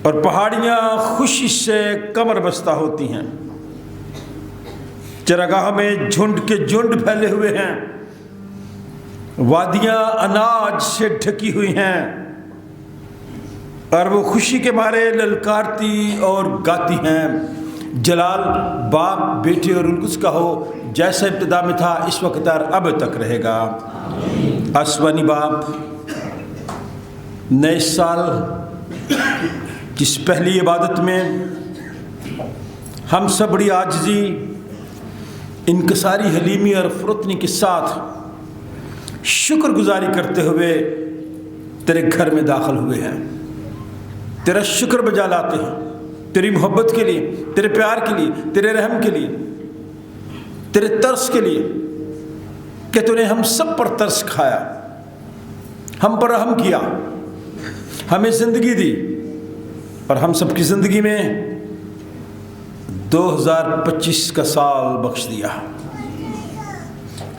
اور پہاڑیاں خوشی سے کمر بستہ ہوتی ہیں، چراگاہ میں جھنڈ کے جھنڈ پھیلے ہوئے ہیں، وادیاں اناج سے ڈھکی ہوئی ہیں، اور وہ خوشی کے مارے للکارتی اور گاتی ہیں۔ جلال باپ بیٹے اور القدس کا ہو، جیسا ابتدا میں تھا اس وقت اور اب تک رہے گا۔ آسمانی باپ، نئے سال کی اس پہلی عبادت میں ہم سب بڑی عاجزی، انکساری حلیمی اور فروتنی کے ساتھ شکر گزاری کرتے ہوئے تیرے گھر میں داخل ہوئے ہیں، تیرا شکر بجا لاتے ہیں، تیری محبت کے لیے، تیرے پیار کے لیے، تیرے رحم کے لیے، تیرے ترس کے لیے کہ تو نے ہم سب پر ترس کھایا، ہم پر رحم کیا، ہمیں زندگی دی، اور ہم سب کی زندگی میں 2025 کا سال بخش دیا۔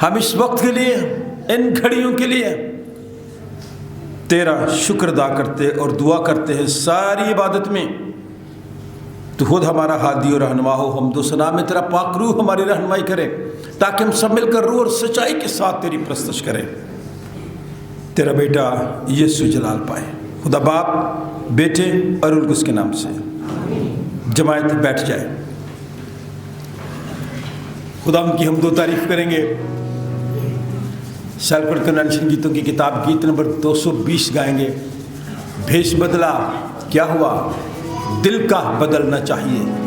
ہم اس وقت کے لیے، ان گھڑیوں کے لیے تیرا شکر ادا کرتے اور دعا کرتے ہیں۔ ساری عبادت میں تو خود ہمارا ہادی اور رہنما ہو، حمد و ثنا میں تیرا پاک روح ہماری رہنمائی کرے، تاکہ ہم سب مل کر روح اور سچائی کے ساتھ تیری پرستش کریں، تیرا بیٹا یسوع جلال پائے۔ خدا باپ، بیٹے اور القدس کے نام سے جماعت بیٹھ جائے۔ خدا ہم کی حمد و تعریف کریں گے۔ سیلفرڈ کنونشن گیتوں کی کتاب گیت نمبر 220 گائیں گے۔ بھیش بدلا کیا ہوا، دل کا بدلنا چاہیے۔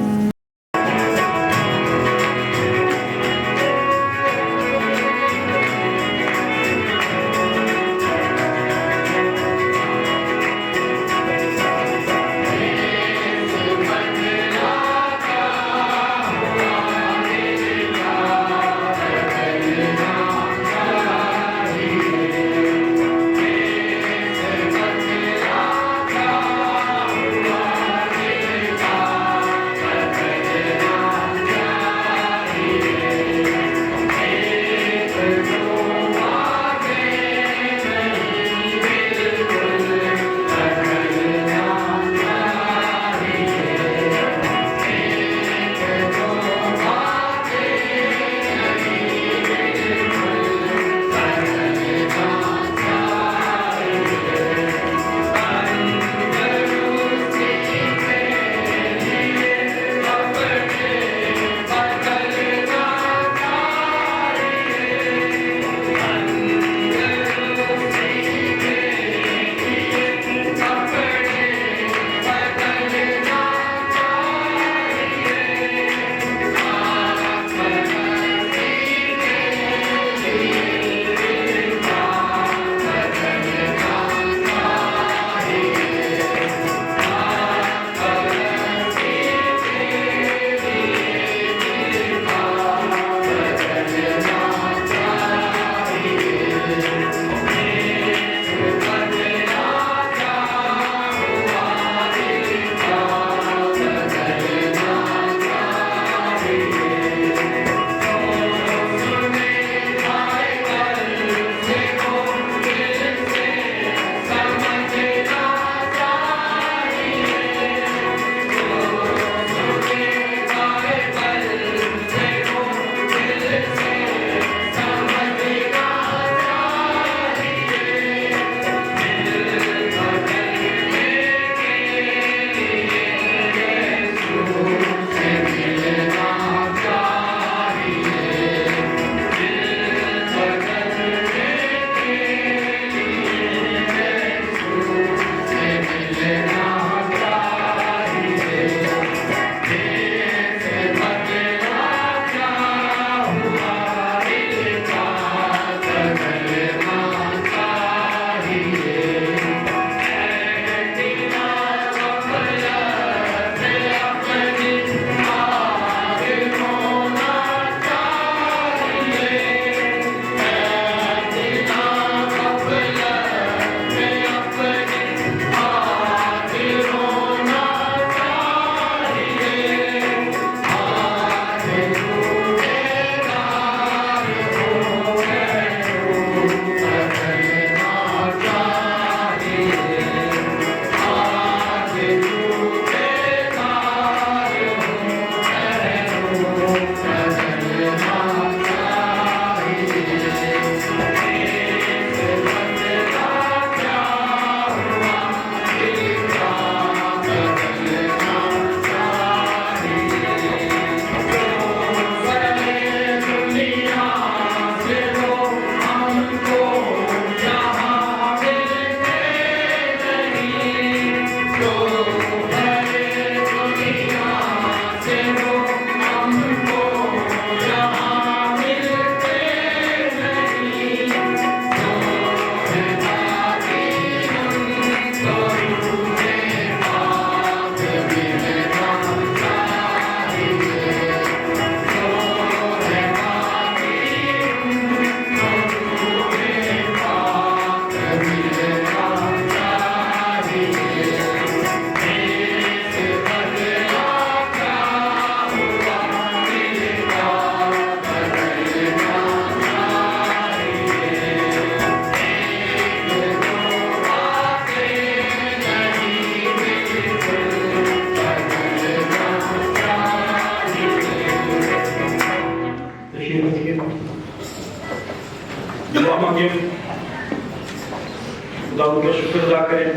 दुआओं का शुक्र अदा करें,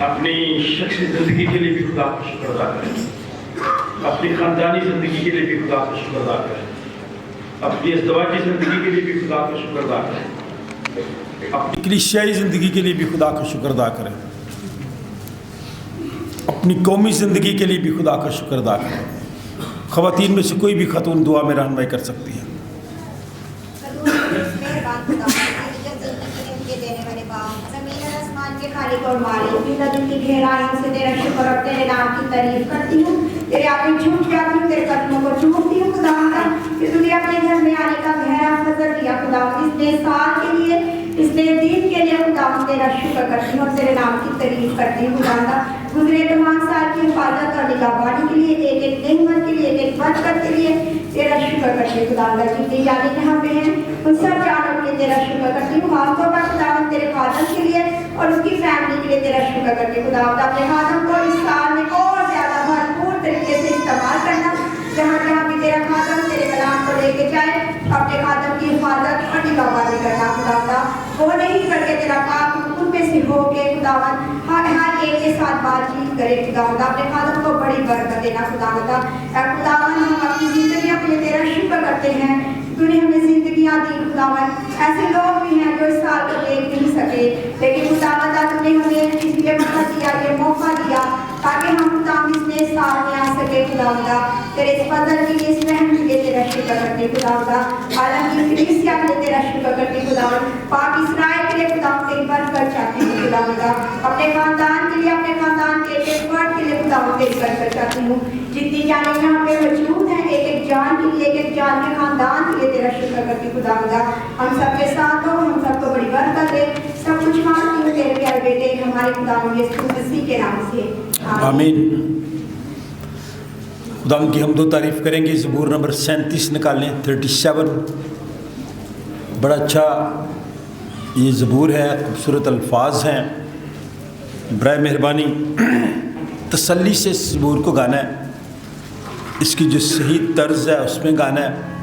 अपनी शख्सी ज़िंदगी के लिए भी खुदा का शुक्र अदा करें, अपनी ख़ानदानी ज़िंदगी के लिए भी खुदा का शुक्र अदा करें, अपनी इज़्दिवाजी ज़िंदगी के लिए भी खुदा का शुक्र अदा करें, अपनी कलीसियाई ज़िंदगी के लिए भी खुदा का शुक्र अदा करें, अपनी कौमी ज़िंदगी के लिए भी खुदा का शुक्र अदा करें। ख़वातीन में से कोई भी खातून दुआ में रहनुमाई कर सकती है। और मालिक दिल की गहराइयों से तेरा शुक्र और तेरे नाम की तारीफ करती हूँ। तेरे आगे झुक जाती हूँ, तेरे कदमों को चूमती हूँ खुदावंद कि तूने अपने घर में आने का गहरा फजल दिया खुदावंद। इस नए साल के लिए, इस नए दिन के लिए खुदावंद तेरा शुक्र करती हूँ और तेरे नाम की तारीफ करती हूँ खुदावंद। गुजरे तमाम साल की हिफाजत और निगहबानी के लिए, एक एक नेमत के लिए, एक एक बरकत के लिए तेरा शुक्र करती हूँ खुदावंद। जितने जाने यहाँ पे हैं उन सब जानों के लिए तेरा शुक्र करती हूँ। खासतौर पर खुदावंद तेरे खादम के लिए और उसकी फैमिली के लिए तेरा शुक्र करती हूँ खुदावंद। अपने खादम को इस साल में और ज़्यादा भरपूर तरीके से इस्तेमाल करना, जहाँ जहाँ भी तेरा खादम तेरे कलाम को लेके जाए, अपने खादम की हिफाजत और निगहबानी करना खुदावंद। वो नहीं करके तेरा काम उन में से हो के खुदावंद हर एक के साथ बातचीत करे खुदावंद। अपने खादम को बड़ी बरकत देना खुदावंद। खुदावंद हम अपनी जिंदगी के लिए तेरा शुक्र करते हैं, तूने हमें जिंदगियाँ दी खुदावंद। ऐसे लोग भी हैं जो इस साल को देख नहीं सके, लेकिन खुदावंद तूने हमें इसलिए ये मौका दिया ताकि हम खुदावंद इस नए साल में आ सके खुदावंद। तेरे इस फजल के लिए, इस रहम के लिए तेरा शुक्र करते खुदावंद। आलम की कलीसिया के लिए तेरा शुक्र करते खुदावंद। पाक इसराइल के लिए खुदावंद तेरी बरकत चाहती हूँ खुदावंद। अपने खानदान के लिए, अपने खानदान के एक वर्ड के लिए खुदावंद तेरी बरकत चाहती हूँ। जितनी जाने यहाँ पे मौजूद हैं, एक एक जान के लिए, एक एक जान के खानदान के लिए तेरा शुक्र करती खुदावंद। हम सबके साथ हो, हम सबको बड़ी बरकत दे। सब कुछ मांगती हूँ तेरे प्यारे बेटे हमारे खुदावंद यीशु मसीह के नाम से, आमीन। खुदावंद की हम दो तारीफ़ करेंगे। ज़बूर नंबर 37 निकालें, 37। बड़ा अच्छा ये ज़बूर है, खूबसूरत अल्फाज हैं। बराए मेहरबानी तसल्ली से इस ज़बूर को गाना है, इसकी जो सही तर्ज है उसमें गाना है।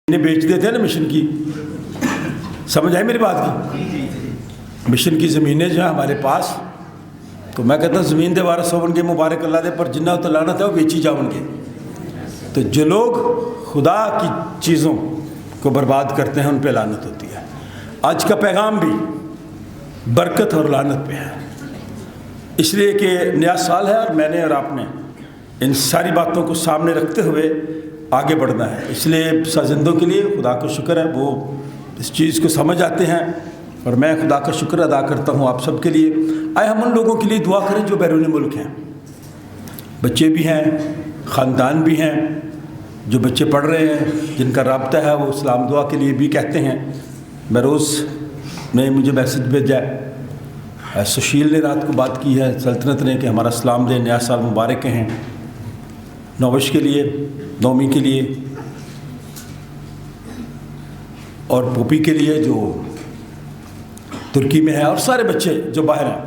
इन्हें बेच देते हैं ना मिशन की, समझ आई मेरी बात की? मिशन की ज़मीनें जो है हमारे पास, तो मैं कहता हूँ ज़मीन दे वारस होवन के मुबारक अल्लाह दे, पर जिन्ना तो लानत है वो बेची जाओगे। तो जो लोग खुदा की चीज़ों को बर्बाद करते हैं उन पे लानत होती है। आज का पैगाम भी बरकत और लानत पे है, इसलिए कि नया साल है और मैंने और आपने इन सारी बातों को सामने रखते हुए आगे बढ़ना है। इसलिए साजिंदों के लिए खुदा का शुक्र है, वो इस चीज़ को समझ आते हैं और मैं खुदा का शुक्र अदा करता हूँ आप सब के लिए। आए हम उन लोगों के लिए दुआ करें जो बैरून मुल्क हैं, बच्चे भी हैं, ख़ानदान भी हैं, जो बच्चे पढ़ रहे हैं, जिनका राब्ता है, वो इस्लाम दुआ के लिए भी कहते हैं। मैं रोज़ में मुझे मैसेज भेजा है, सुशील ने रात को बात की है सल्तनत ने कि हमारा इस्लाम दे नया साल मुबारक हैं, नौवश के लिए, नौमी के लिए और पोपी के लिए जो तुर्की में है, और सारे बच्चे जो बाहर हैं,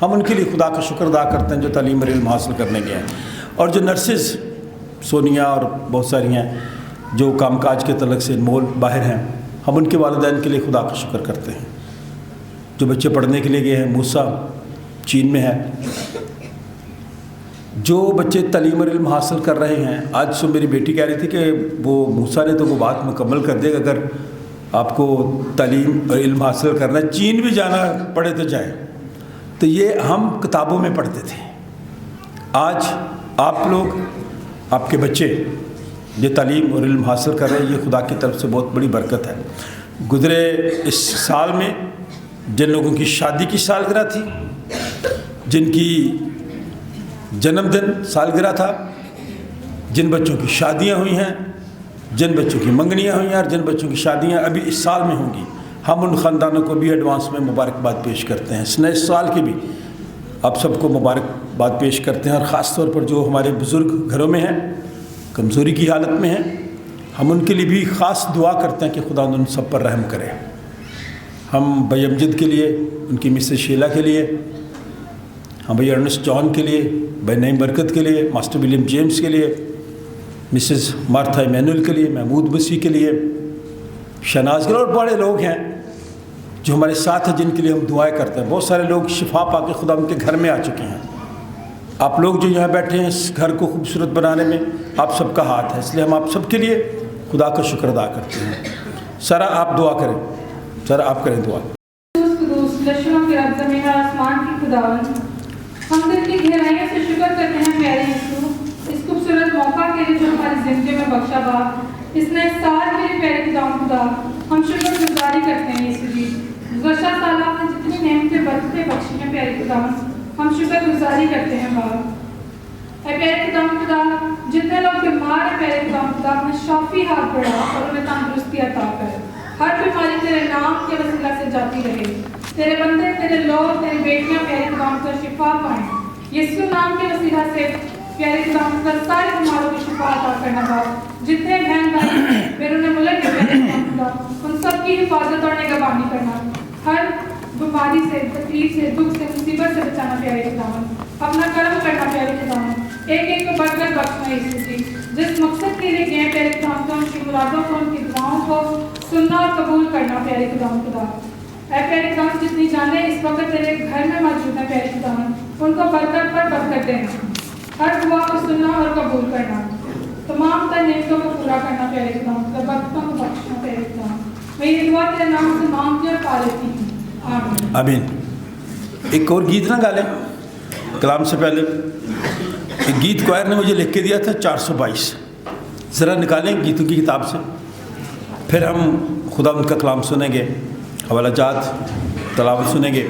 हम उनके लिए खुदा का शुक्र अदा करते हैं जो तालीम और इल्म हासिल करने गए हैं। और जो नर्सेज सोनिया और बहुत सारी हैं जो कामकाज के तलक से अनमोल बाहर हैं, हम उनके वालिदैन के लिए खुदा का शुक्र करते हैं। जो बच्चे पढ़ने के लिए गए हैं, मूसा चीन में है, जो बच्चे तालीम और इल्म हासिल कर रहे हैं। आज तो मेरी बेटी कह रही थी कि वो मूसा ने तो वो बात मुकम्मल कर देगा, अगर आपको तालीम और इल्म हासिल करना है, चीन भी जाना पड़े तो जाए। तो ये हम किताबों में पढ़ते थे, आज आप लोग, आपके बच्चे ये तालीम और इल्म हासिल कर रहे हैं, ये खुदा की तरफ से बहुत बड़ी बरकत है। गुज़रे इस साल में जिन लोगों की शादी की सालगिरह थी, जिनकी जन्मदिन सालगिरह था, जिन बच्चों की शादियां हुई हैं, जिन बच्चों की मंगनियां हुई हैं और जिन बच्चों की शादियां अभी इस साल में होंगी, हम उन ख़ानदानों को भी एडवांस में मुबारकबाद पेश करते हैं। इस नए साल की भी आप सबको मुबारकबाद पेश करते हैं। और ख़ास तौर पर जो हमारे बुज़ुर्ग घरों में हैं, कमज़ोरी की हालत में हैं, हम उनके लिए भी ख़ास दुआ करते हैं कि खुदा उन सब पर रहम करे। हम भाई अमजद के लिए, उनकी मिसेस शीला के लिए, हम भाई अर्नेस्ट जॉन के लिए, भाई नईम बरकत के लिए, मास्टर विलियम जेम्स के लिए, मिसेस मार्था इमैनुअल के लिए, महमूद मसीह के लिए, शहनाज के लिए, और बड़े लोग हैं जो हमारे साथ हैं जिनके लिए हम दुआएं करते हैं। बहुत सारे लोग शिफा पाके खुदा उनके घर में आ चुके हैं। आप लोग जो यहाँ बैठे हैं, इस घर को खूबसूरत बनाने में आप सबका हाथ है, इसलिए हम आप सबके लिए खुदा का शुक्र अदा करते हैं। सारा आप दुआ करें, सारा आप करें दुआ। हम दिल की गहराइयों से शुक्र करते हैं प्यारे यीशु, इस खूबसूरत मौका के लिए जो हमारी ज़िंदगी में बख्शा बाप, इस नए साल के लिए प्यारे खुदा हम शुक्रगुजारी करते हैं यीशु जी। गुज़श्ता साल आपने जितनी नेमतें बरकतें बख्शी हैं प्यारे खुदा, हम शुक्रगुजारी करते हैं बाप। प्यारे खुदा, जितने लोग बीमार हैं प्यारे खुदा, अपना शाफी हाथ बढ़ा और उन्हें तंदुरुस्ती अता कर। हर बीमारी तेरे नाम के वसीला से जाती रहे। तेरे बंदे, तेरे लोग, तेरी बेटियां प्यारे खुदा को शिफा पाएं। यीशु नाम के वसीला से प्यारे खुदा सारे बीमारों को शिफा अता करना बाप। जितने बहन भाई बेरून मुल्क के प्यारे खुदा, उन सब की हिफाजत और निगरानी करना। हर बीमारी से, तकलीफ से, दुख से, मुसीबत से बचाना प्यारे खुदा। अपना कर्म करना प्यारे खुदा, एक एक को बरकत बख्शना यीशु जी। जिस मकसद के लिए गए प्यारे खुदा, उनकी मुरादों को, उनकी दुआओं को सुनना और कबूल करना प्यारे खुदा। प्यारे खुदा, जितनी जाने इस वक्त तेरे घर में मौजूद है प्यारे खुदा, उनको बरकत पर बरकत देना, हर दुआ को सुनना और कबूल करना, तमाम तर नेमतों को पूरा करना प्यारे खुदा, बरकतों को बख्शना प्यारे खुदा। मैं ये दुआ तेरे नाम से मांगती और पा लेती हूँ, आमीन। आमीन। एक और गीत ना गा लें कलाम से पहले। एक गीत क्वायर ने मुझे लिख के दिया था 422, ज़रा निकालें गीतों की किताब से, फिर हम खुदा उनका कलाम सुनेंगे, हवाला जात तलावत सुनेंगे।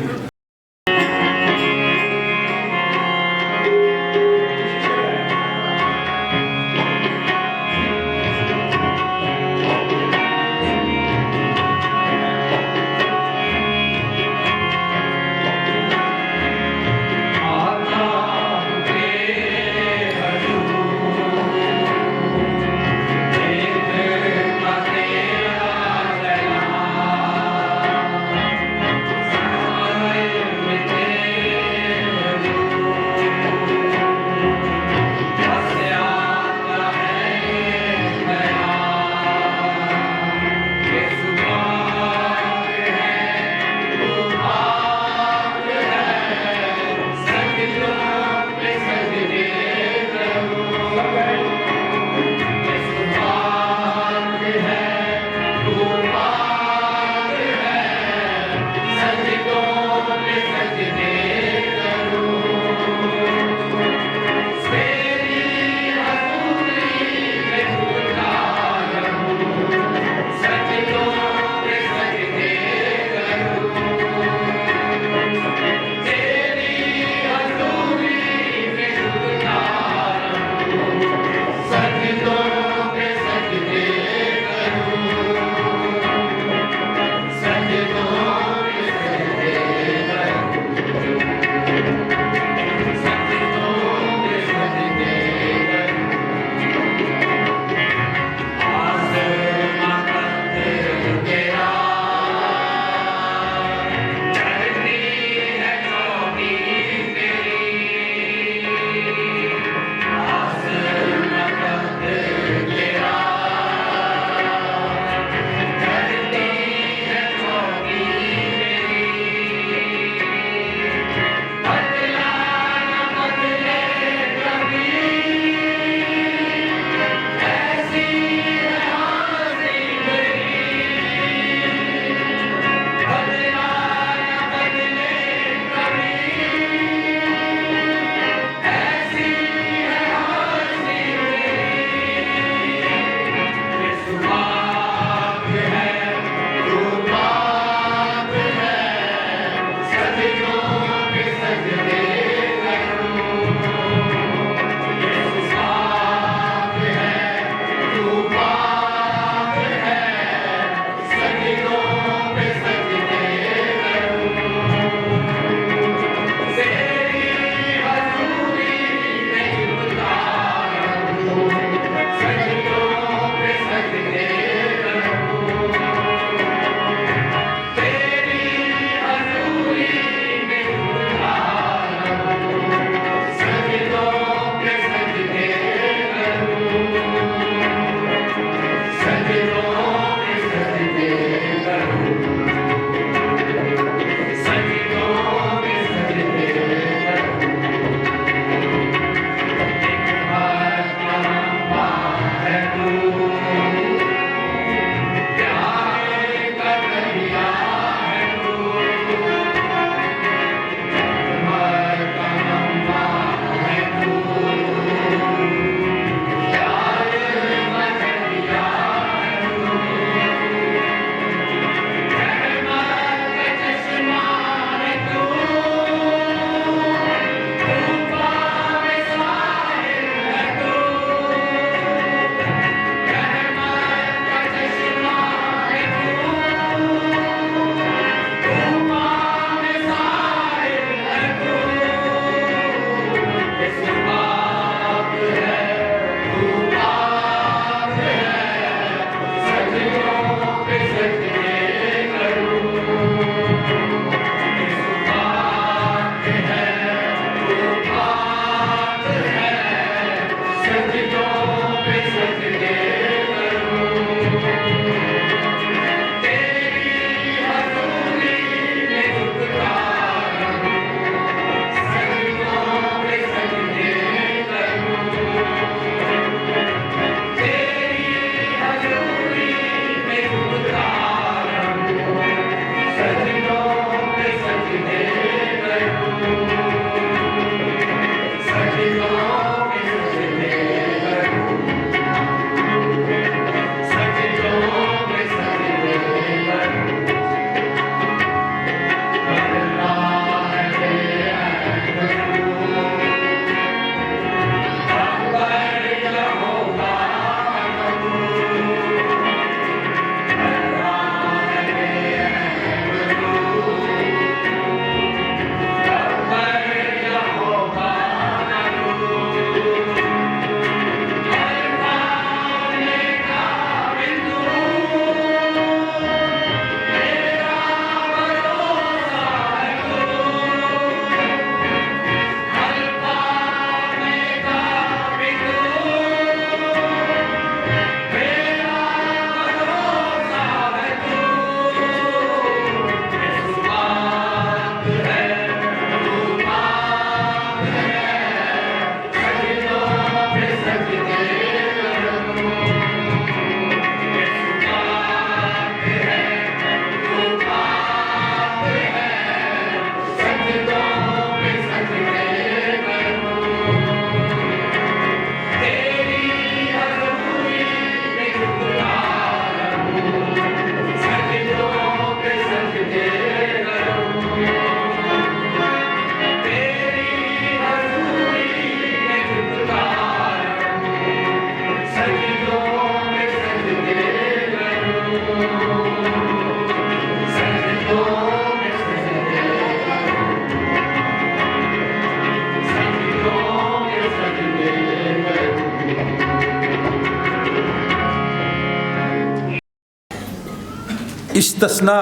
इस्तस्ना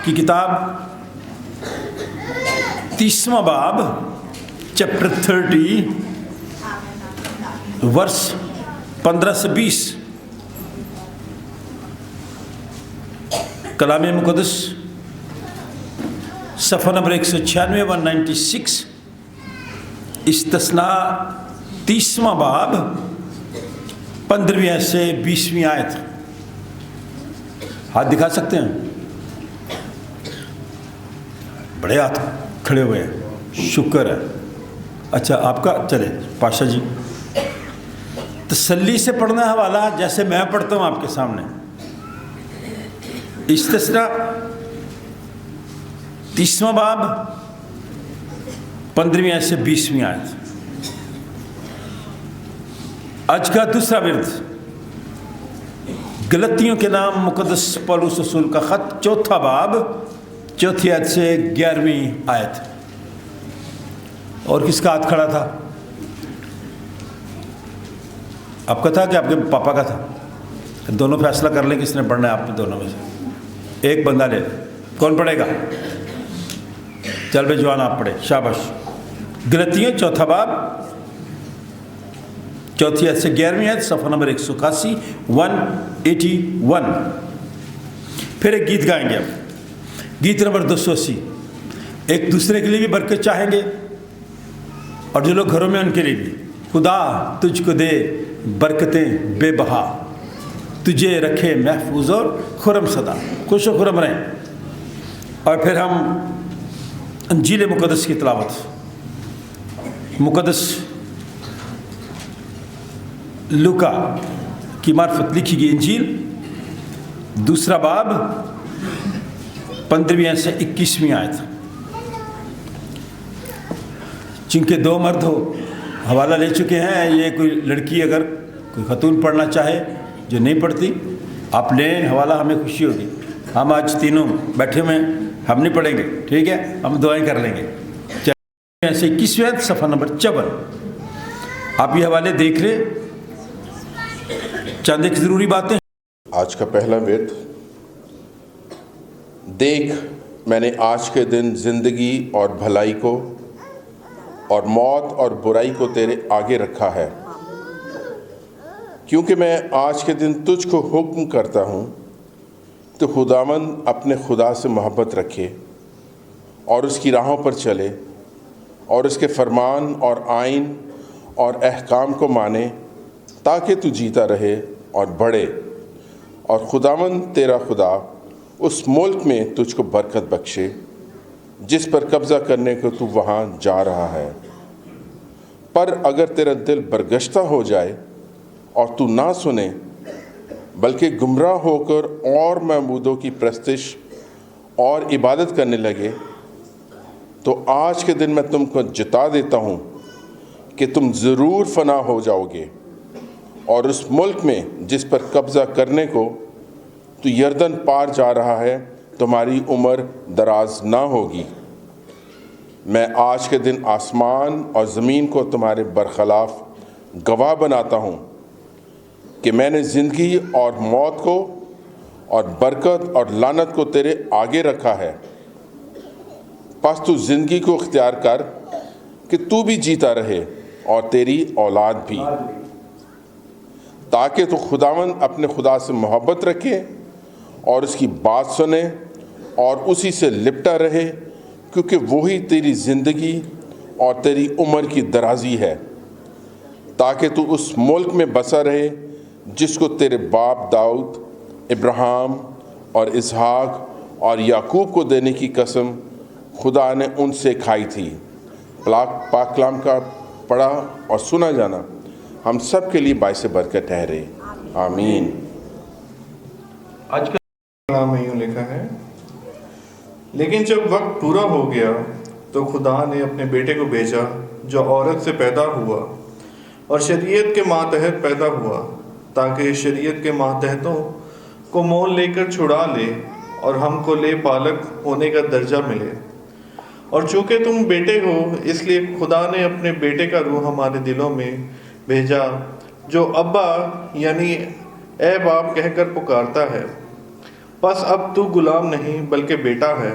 की किताब 30वां बाब चैप्टर 30 वर्ष 15 से 20। कलाम मुक़द्दस सफ़ा नंबर 196 196। इस्तस्ना 30वां बाब 15वीं से 20वीं आयत। हाथ दिखा सकते हैं? बड़े हाथ खड़े हुए हैं, शुक्र है। अच्छा आपका चले पाशा जी, तसल्ली से पढ़ना हवाला जैसे मैं पढ़ता हूँ आपके सामने। इस्तिस्ना 30वां बाब 15वीं से 20वीं आयत। आज का दूसरा विर्द गलतियों के नाम मुक़द्दस पौलुस रसूल का ख़त 4वां बाब 4वीं आयत से 11वीं आयत। और किसका हाथ खड़ा था? आपका था कि आपके पापा का था? दोनों फैसला कर लें किसने पढ़ना है आप दोनों में से। एक बंदा ले, कौन पढ़ेगा? चल भाई जवान आप पढ़े, शाबाश। गलतियों 4वां बाब 4वीं आयत से 11वीं आयत, सफ़ा नंबर 181 181। फिर एक गीत गाएंगे अब, गीत नंबर 280। एक दूसरे के लिए भी बरकत चाहेंगे और जो लोग घरों में उनके लिए भी। खुदा तुझको दे बरकतें बेबहा, तुझे रखे महफूज और खुरम सदा, खुश और खुरम रहें। और फिर हम इंजील मुक़द्दस की तिलावत, मुक़द्दस लूका की मार्फत लिखी गई इंजील 2 बाब 15वीं से 21वीं आयत। जिनके 2 मर्द हो हवाला ले चुके हैं, ये कोई लड़की अगर कोई खतून पढ़ना चाहे जो नहीं पढ़ती, आप लें हवाला, हमें खुशी होगी। हम आज तीनों बैठे हुए हैं, हम नहीं पढ़ेंगे, ठीक है? हम दुआएं कर लेंगे। ऐसे 21वीं आयत, सफ़ा नंबर 54। आप ये हवाले देख लें। चंद एक ज़रूरी बातें। आज का पहला विर्द, देख मैंने आज के दिन ज़िंदगी और भलाई को और मौत और बुराई को तेरे आगे रखा है, क्योंकि मैं आज के दिन तुझको हुक्म करता हूँ तो खुदावंद अपने खुदा से मोहब्बत रखे और उसकी राहों पर चले और उसके फरमान और आइन और अहकाम को माने, ताकि तू जीता रहे और बढ़े, और खुदावंद तेरा खुदा उस मुल्क में तुझको बरकत बख्शे जिस पर कब्ज़ा करने को तू वहाँ जा रहा है। पर अगर तेरा दिल बरगश्ता हो जाए और तू ना सुने बल्कि गुमराह होकर और महबूदों की प्रस्तिश और इबादत करने लगे, तो आज के दिन मैं तुमको जिता देता हूँ कि तुम ज़रूर फना हो जाओगे, और उस मुल्क में जिस पर कब्ज़ा करने को तो यरदन पार जा रहा है तुम्हारी उम्र दराज ना होगी। मैं आज के दिन आसमान और ज़मीन को तुम्हारे बरखलाफ गवाह बनाता हूँ कि मैंने ज़िंदगी और मौत को और बरकत और लानत को तेरे आगे रखा है। बस तू ज़िंदगी को इख्तियार कर कि तू भी जीता रहे और तेरी औलाद भी, ताकि तू खुदावंद अपने खुदा से मोहब्बत रखे और उसकी बात सुने और उसी से लिपटा रहे, क्योंकि वही तेरी ज़िंदगी और तेरी उम्र की दराजी है, ताकि तू उस मुल्क में बसा रहे जिसको तेरे बाप दाऊद, इब्राहिम और इसहाक और याकूब को देने की कसम खुदा ने उनसे खाई थी। पाक कलाम का पढ़ा और सुना जाना हम सब के लिए बाइस बरकत ठहरे। आमीन। आज का कलाम में यूँ लिखा है, लेकिन जब वक्त पूरा हो गया तो खुदा ने अपने बेटे को भेजा जो औरत से पैदा हुआ और शरीयत के मातहत पैदा हुआ, ताकि शरीयत के मातहतों को मोल लेकर छुड़ा ले और हमको ले पालक होने का दर्जा मिले। और चूँकि तुम बेटे हो, इसलिए खुदा ने अपने बेटे का रूह हमारे दिलों में भेजा, जो अब्बा यानी ए बाप कहकर पुकारता है। بس اب تو غلام نہیں بلکہ بیٹا ہے،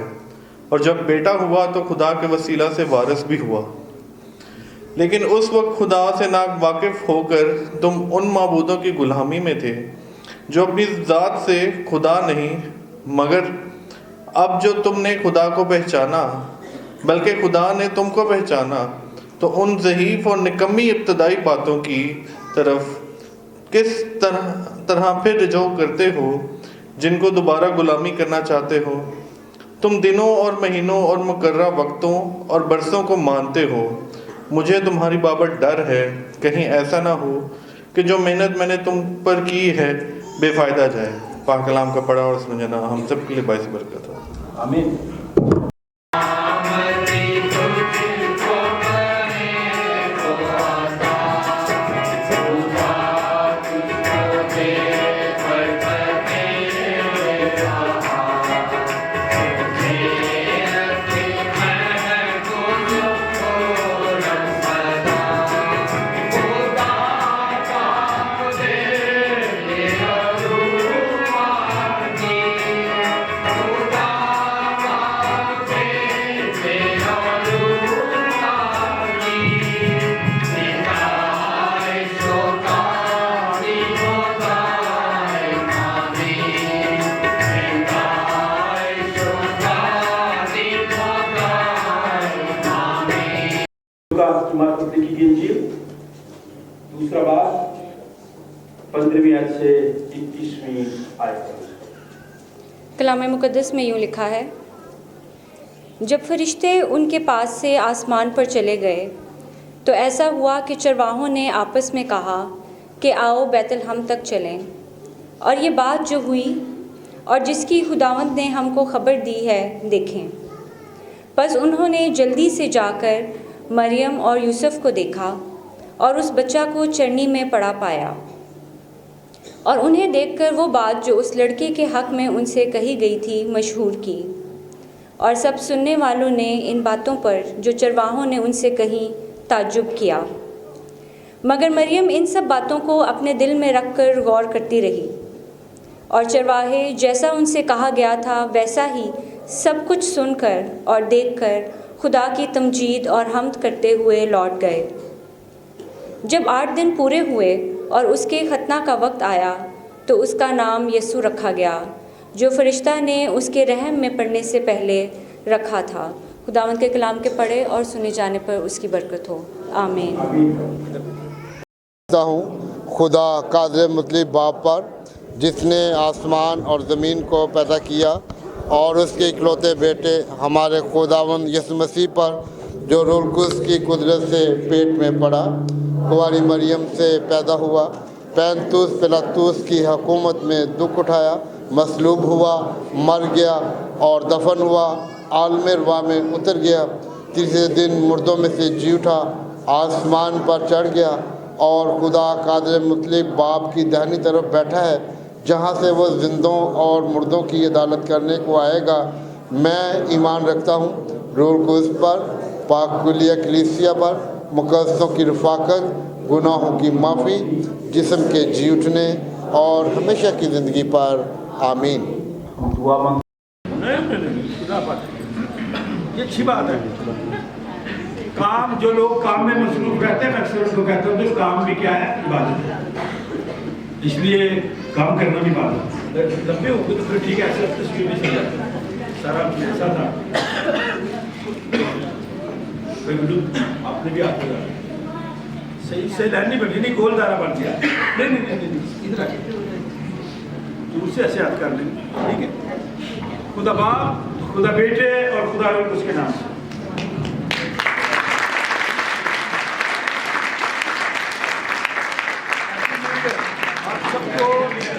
اور جب بیٹا ہوا تو خدا کے وسیلہ سے وارث بھی ہوا۔ لیکن اس وقت خدا سے ناواقف ہو کر تم ان معبودوں کی غلامی میں تھے جو اپنی ذات سے خدا نہیں، مگر اب جو تم نے خدا کو پہچانا بلکہ خدا نے تم کو پہچانا، تو ان ضعیف اور نکمی ابتدائی باتوں کی طرف کس طرح پھر رجوع کرتے ہو جن کو دوبارہ غلامی کرنا چاہتے ہو۔ تم دنوں اور مہینوں اور مقررہ وقتوں اور برسوں کو مانتے ہو۔ مجھے تمہاری بابت ڈر ہے کہیں ایسا نہ ہو کہ جو محنت میں نے تم پر کی ہے بے فائدہ جائے۔ پاک کلام کا پڑھا اور سمجھنا ہم سب کے لیے باعث برکت ہو۔ آمین۔ की इंजील दूसरा बाब 15वीं आयत से 21वीं आयत। कलाम मुक़द्दस में यूँ लिखा है, जब फरिश्ते उनके पास से आसमान पर चले गए तो ऐसा हुआ कि चरवाहों ने आपस में कहा कि आओ बैतलहम तक चलें और ये बात जो हुई और जिसकी खुदावंद ने हमको ख़बर दी है देखें। बस उन्होंने जल्दी से जाकर मरियम और यूसुफ को देखा और उस बच्चा को चरनी में पड़ा पाया, और उन्हें देखकर वो बात जो उस लड़के के हक़ में उनसे कही गई थी मशहूर की। और सब सुनने वालों ने इन बातों पर जो चरवाहों ने उनसे कहीं ताज्जुब किया। मगर मरियम इन सब बातों को अपने दिल में रख कर गौर करती रही, और चरवाहे जैसा उनसे कहा गया था वैसा ही सब कुछ सुनकर और देखकर खुदा की तमजीद और हम्द करते हुए लौट गए। जब 8 दिन पूरे हुए और उसके खतना का वक्त आया तो उसका नाम यीशु रखा गया, जो फरिश्ता ने उसके रहम में पड़ने से पहले रखा था। खुदावंद के कलाम के पढ़े और सुने जाने पर उसकी बरकत हो। आमीन। खुदा कादिर मुतलिब बाप पर जिसने आसमान और ज़मीन को पैदा किया, और उसके इकलौते बेटे हमारे खुदावंद यीशु मसीह पर जो रूह कुद्स की कुदरत से पेट में पड़ा, कुंवारी मरियम से पैदा हुआ, पैंतुस पिलातुस की हुकूमत में दुख उठाया, मसलूब हुआ, मर गया और दफन हुआ, आलम रवा में उतर गया, तीसरे दिन मुर्दों में से जी उठा, आसमान पर चढ़ गया और खुदा कादिर मुतलिब बाप की दाहिनी तरफ बैठा है, जहाँ से वो जिंदों और मुर्दों की अदालत करने को आएगा। मैं ईमान रखता हूँ रूह कुद्स पर, पाक कुलिया कलीसिया पर, मुकद्दसों की रफ़ाकत, गुनाहों की माफ़ी, जिस्म के जी उठने और हमेशा की ज़िंदगी पर। आमीन। दुआ मांग। ये अच्छी बात है। काम, जो लोग काम में मसरूफ रहते हैं, अक्सर उनको कहते हैं कि काम भी क्या है, इबादत है। इसलिए काम करना भी बात है। लंबे हो गए तो फिर ठीक है, ऐसे तस्वीर नहीं जाती। सारा ऐसा था, आपने भी हाथ लगा सही से लाइन नहीं बनी, नहीं गोल दारा बन गया। नहीं नहीं नहीं नहीं, इधर आके दूर से ऐसे याद कर लेंगे, ठीक है। खुदा बाप, खुदा बेटे और खुदा उसके नाम से। सबको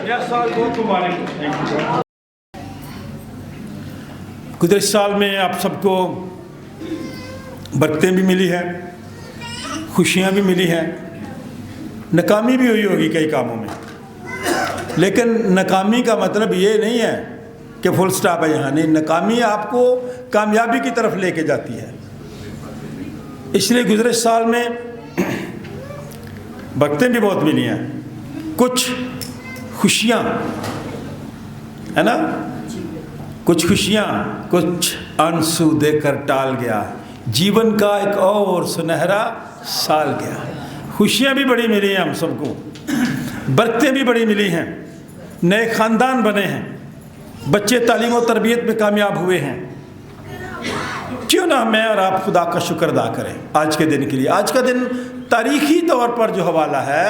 नया साल बहुत मुबारक। गुज़िश्ता साल में आप सबको बरकतें भी मिली हैं, खुशियाँ भी मिली हैं, नाकामी भी हुई होगी कई कामों में, लेकिन नाकामी का मतलब ये नहीं है कि फुल स्टॉप है यहाँ। नहीं, नाकामी आपको कामयाबी की तरफ लेके जाती है। इसलिए गुज़िश्ता साल में बरकतें भी बहुत मिली हैं, कुछ खुशियाँ है ना, कुछ खुशियाँ कुछ आंसू देकर टाल गया, जीवन का एक और सुनहरा साल गया। खुशियाँ भी बड़ी मिली हैं हम सबको, बरकतें भी बड़ी मिली हैं, नए ख़ानदान बने हैं, बच्चे तालीम और तरबियत में कामयाब हुए हैं। क्यों ना मैं और आप खुदा का शुक्र अदा करें आज के दिन के लिए। आज का दिन तारीख़ी तौर पर जो हवाला है,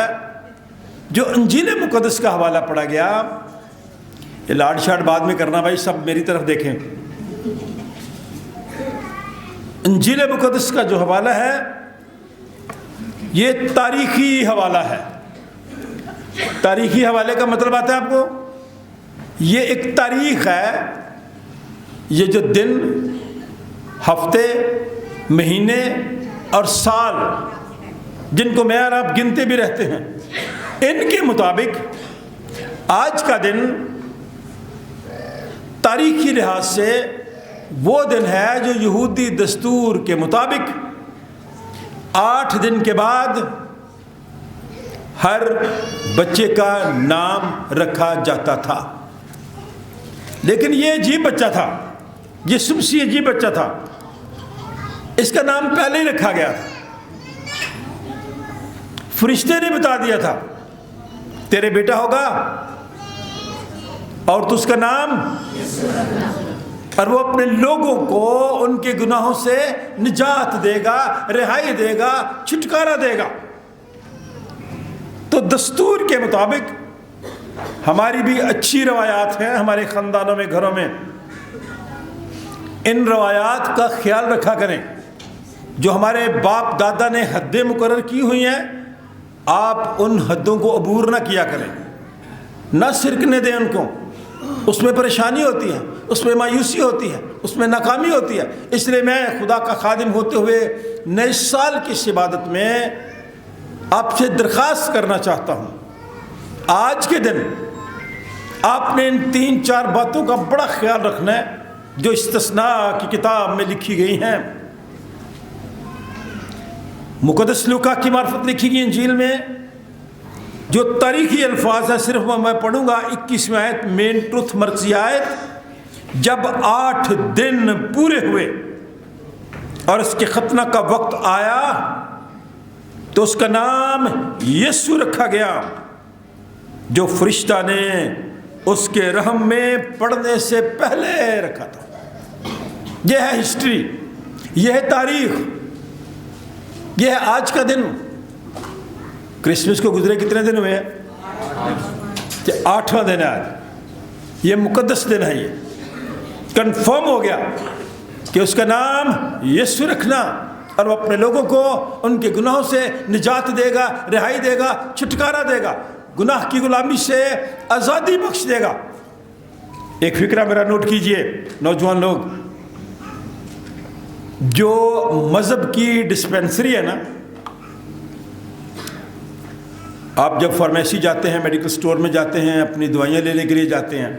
जो इंजील मुक़द्दस का हवाला पढ़ा गया, ये लाड शाड बाद में करना भाई, सब मेरी तरफ देखें। इंजील मुक़द्दस का जो हवाला है ये तारीख़ी हवाला है। तारीख़ी हवाले का मतलब आता है आपको, ये एक तारीख़ है, ये जो दिन, हफ्ते, महीने और साल जिनको मैं और आप गिनते भी रहते हैं, इनके मुताबिक आज का दिन तारीख़ी लिहाज से वो दिन है जो यहूदी दस्तूर के मुताबिक 8 दिन के बाद हर बच्चे का नाम रखा जाता था। लेकिन ये अजीब बच्चा था, ये सबसे अजीब बच्चा था, इसका नाम पहले ही रखा गया था। फरिश्ते ने बता दिया था तेरे बेटा होगा और तो उसका नाम, और वो अपने लोगों को उनके गुनाहों से निजात देगा, रिहाई देगा, छुटकारा देगा। तो दस्तूर के मुताबिक हमारी भी अच्छी रवायात हैं हमारे ख़ानदानों में, घरों में। इन रवायात का ख्याल रखा करें। जो हमारे बाप दादा ने हदें मुकर्रर की हुई हैं, आप उन हदों को अबूर ना किया करें, ना सिरकने दें उनको। उसमें परेशानी होती है, उसमें मायूसी होती है, उसमें नाकामी होती है। इसलिए मैं खुदा का खादिम होते हुए नए साल की इस इबादत में आपसे दरख्वास्त करना चाहता हूँ, आज के दिन आपने इन 3-4 बातों का बड़ा ख्याल रखना है जो इस्तिस्ना की किताब में लिखी गई हैं। मुक़द्दस लूका की मार्फत लिखी गई इंजील में जो तारीख़ी अल्फाज है, सिर्फ मैं पढ़ूंगा 21वें आयत, मेन ट्रुथ मर्कज़ी आयत। जब 8 दिन पूरे हुए और उसके खतना का वक्त आया तो उसका नाम यीशु रखा गया, जो फरिश्ता ने उसके रहम में पढ़ने से पहले रखा था। यह है हिस्ट्री, यह है तारीख़, यह है आज का दिन। क्रिसमस को गुजरे कितने दिन हुए हैं? 8वां दिन है आज। ये मुक़द्दस दिन है, ये कंफर्म हो गया कि उसका नाम यीशु रखना, और वो अपने लोगों को उनके गुनाहों से निजात देगा, रिहाई देगा, छुटकारा देगा, गुनाह की गुलामी से आज़ादी बख्श देगा। एक फिक्रा मेरा नोट कीजिए नौजवान लोग, जो मज़हब की डिस्पेंसरी है ना, आप जब फार्मेसी जाते हैं, मेडिकल स्टोर में जाते हैं, अपनी दवाइयाँ लेने के लिए जाते हैं,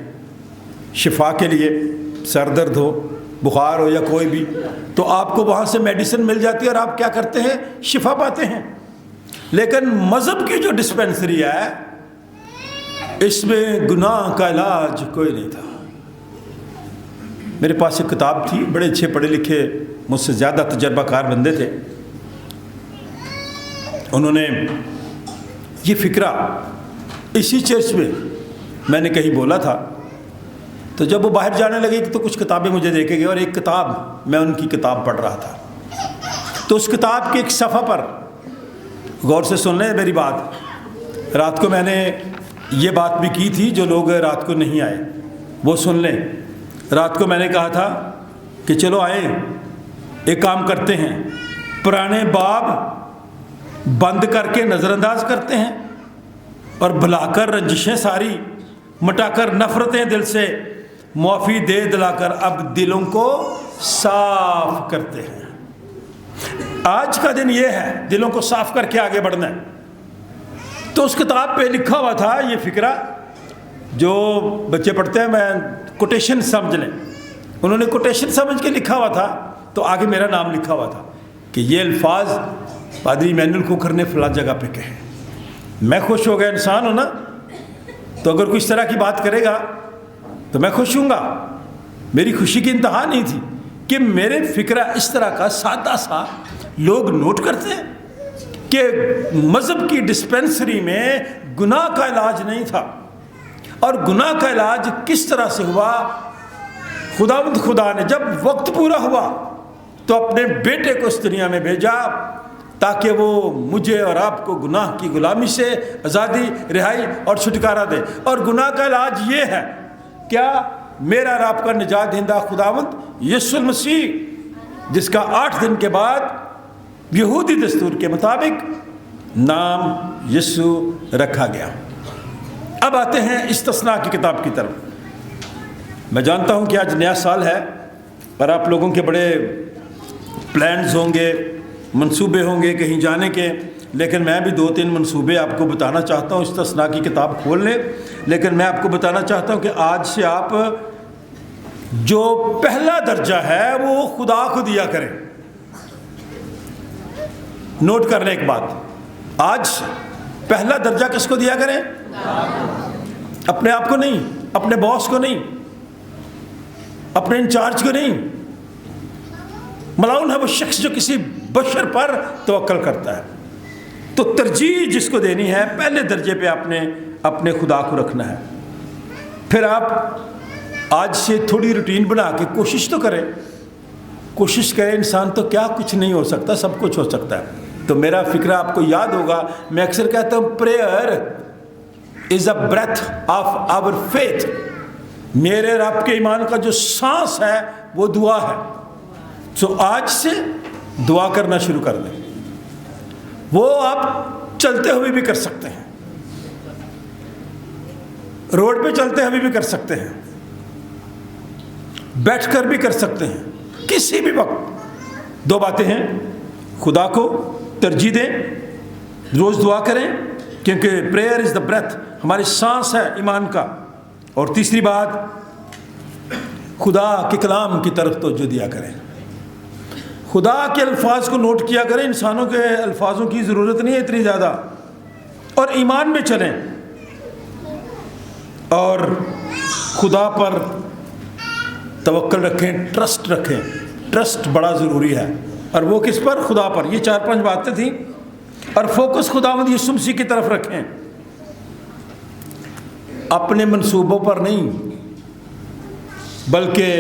शिफा के लिए, सर दर्द हो, बुखार हो या कोई भी, तो आपको वहाँ से मेडिसिन मिल जाती है और आप क्या करते हैं? शिफा पाते हैं। लेकिन मज़हब की जो डिस्पेंसरी है, इसमें गुनाह का इलाज कोई नहीं था। मेरे पास एक किताब थी, बड़े अच्छे पढ़े लिखे, मुझसे ज़्यादा तजर्बाकार बंदे थे। उन्होंने ये फ़िक्रा इसी चर्च में मैंने कहीं बोला था, तो जब वो बाहर जाने लगे तो कुछ किताबें मुझे देके गए, और एक किताब, मैं उनकी किताब पढ़ रहा था। तो उस किताब के एक सफ़ा पर, गौर से सुन लें मेरी बात, रात को मैंने ये बात भी की थी, जो लोग रात को नहीं आए वो सुन लें। रात को मैंने कहा था कि चलो आए, एक काम करते हैं, पुराने बाब बंद करके नज़रअंदाज करते हैं और भुलाकर रंजिशें सारी मिटाकर, नफ़रतें दिल से मुआफ़ी दे दिलाकर अब दिलों को साफ करते हैं। आज का दिन ये है, दिलों को साफ करके आगे बढ़ना है। तो उस किताब पे लिखा हुआ था ये फ़िक्रा, जो बच्चे पढ़ते हैं, मैं कोटेशन समझ लें, उन्होंने कोटेशन समझ के लिखा हुआ था, तो आगे मेरा नाम लिखा हुआ था कि ये अल्फाज पादरी इमैनुअल कुकर ने फलां जगह पे कहे। मैं खुश हो गया, इंसान हूँ ना, तो अगर कोई इस तरह की बात करेगा तो मैं खुश हूँगा। मेरी खुशी की इंतहा नहीं थी कि मेरे फिक्रा इस तरह का सादा सा लोग नोट करते हैं कि मज़हब की डिस्पेंसरी में गुनाह का इलाज नहीं था। और गुनाह का इलाज किस तरह से हुआ? खुदा ने जब वक्त पूरा हुआ तो अपने बेटे को इस दुनिया में भेजा ताकि वो मुझे और आपको गुनाह की गुलामी से आज़ादी, रिहाई और छुटकारा दे। और गुनाह का इलाज ये है, क्या? मेरा और आपका निजात दहिंदा खुदावंद यीशु मसीह, जिसका 8 दिन के बाद यहूदी दस्तूर के मुताबिक नाम यीशु रखा गया। अब आते हैं इस्तिस्ना की किताब की तरफ। मैं जानता हूं कि आज नया साल है और आप लोगों के बड़े प्लान्स होंगे, मंसूबे होंगे कहीं जाने के, लेकिन मैं भी 2-3 मंसूबे आपको बताना चाहता हूं। इस्तिस्ना की किताब खोल लें, लेकिन मैं आपको बताना चाहता हूं कि आज से आप जो पहला दर्जा है वो खुदा को दिया करें। नोट कर लें एक बात, आज पहला दर्जा किसको दिया करें? अपने आप को नहीं, अपने बॉस को नहीं, अपने इंचार्ज को नहीं। मलाउन है वो शख्स जो किसी बशर पर तवक्कल करता है। तो तरजीह जिसको देनी है, पहले दर्जे पे आपने अपने खुदा को रखना है। फिर आप आज से थोड़ी रूटीन बना के कोशिश तो करें। कोशिश करे इंसान तो क्या कुछ नहीं हो सकता, सब कुछ हो सकता है। तो मेरा फिक्रा आपको याद होगा, मैं अक्सर कहता हूँ prayer is a breath of our faith. मेरे और आपके ईमान का जो सांस है वो दुआ है। तो आज से दुआ करना शुरू कर दें। वो आप चलते हुए भी कर सकते हैं, रोड पे चलते हुए भी कर सकते हैं, बैठकर भी कर सकते हैं, किसी भी वक्त। 2 बातें हैं, खुदा को तरजीह दें, रोज़ दुआ करें क्योंकि प्रेयर इज़ द ब्रेथ, हमारी सांस है ईमान का। और तीसरी बात, खुदा के कलाम की तरफ तवज्जो दिया करें। खुदा के अल्फाज को नोट किया करें, इंसानों के अल्फाजों की ज़रूरत नहीं है इतनी ज़्यादा। और ईमान में चलें और खुदा पर तवक्कल रखें, ट्रस्ट रखें। ट्रस्ट बड़ा ज़रूरी है। और वो किस पर? खुदा पर। ये 4-5 बातें थी। और फोकस खुदावंद यीशु मसीह की तरफ रखें, अपने मंसूबों पर नहीं, बल्कि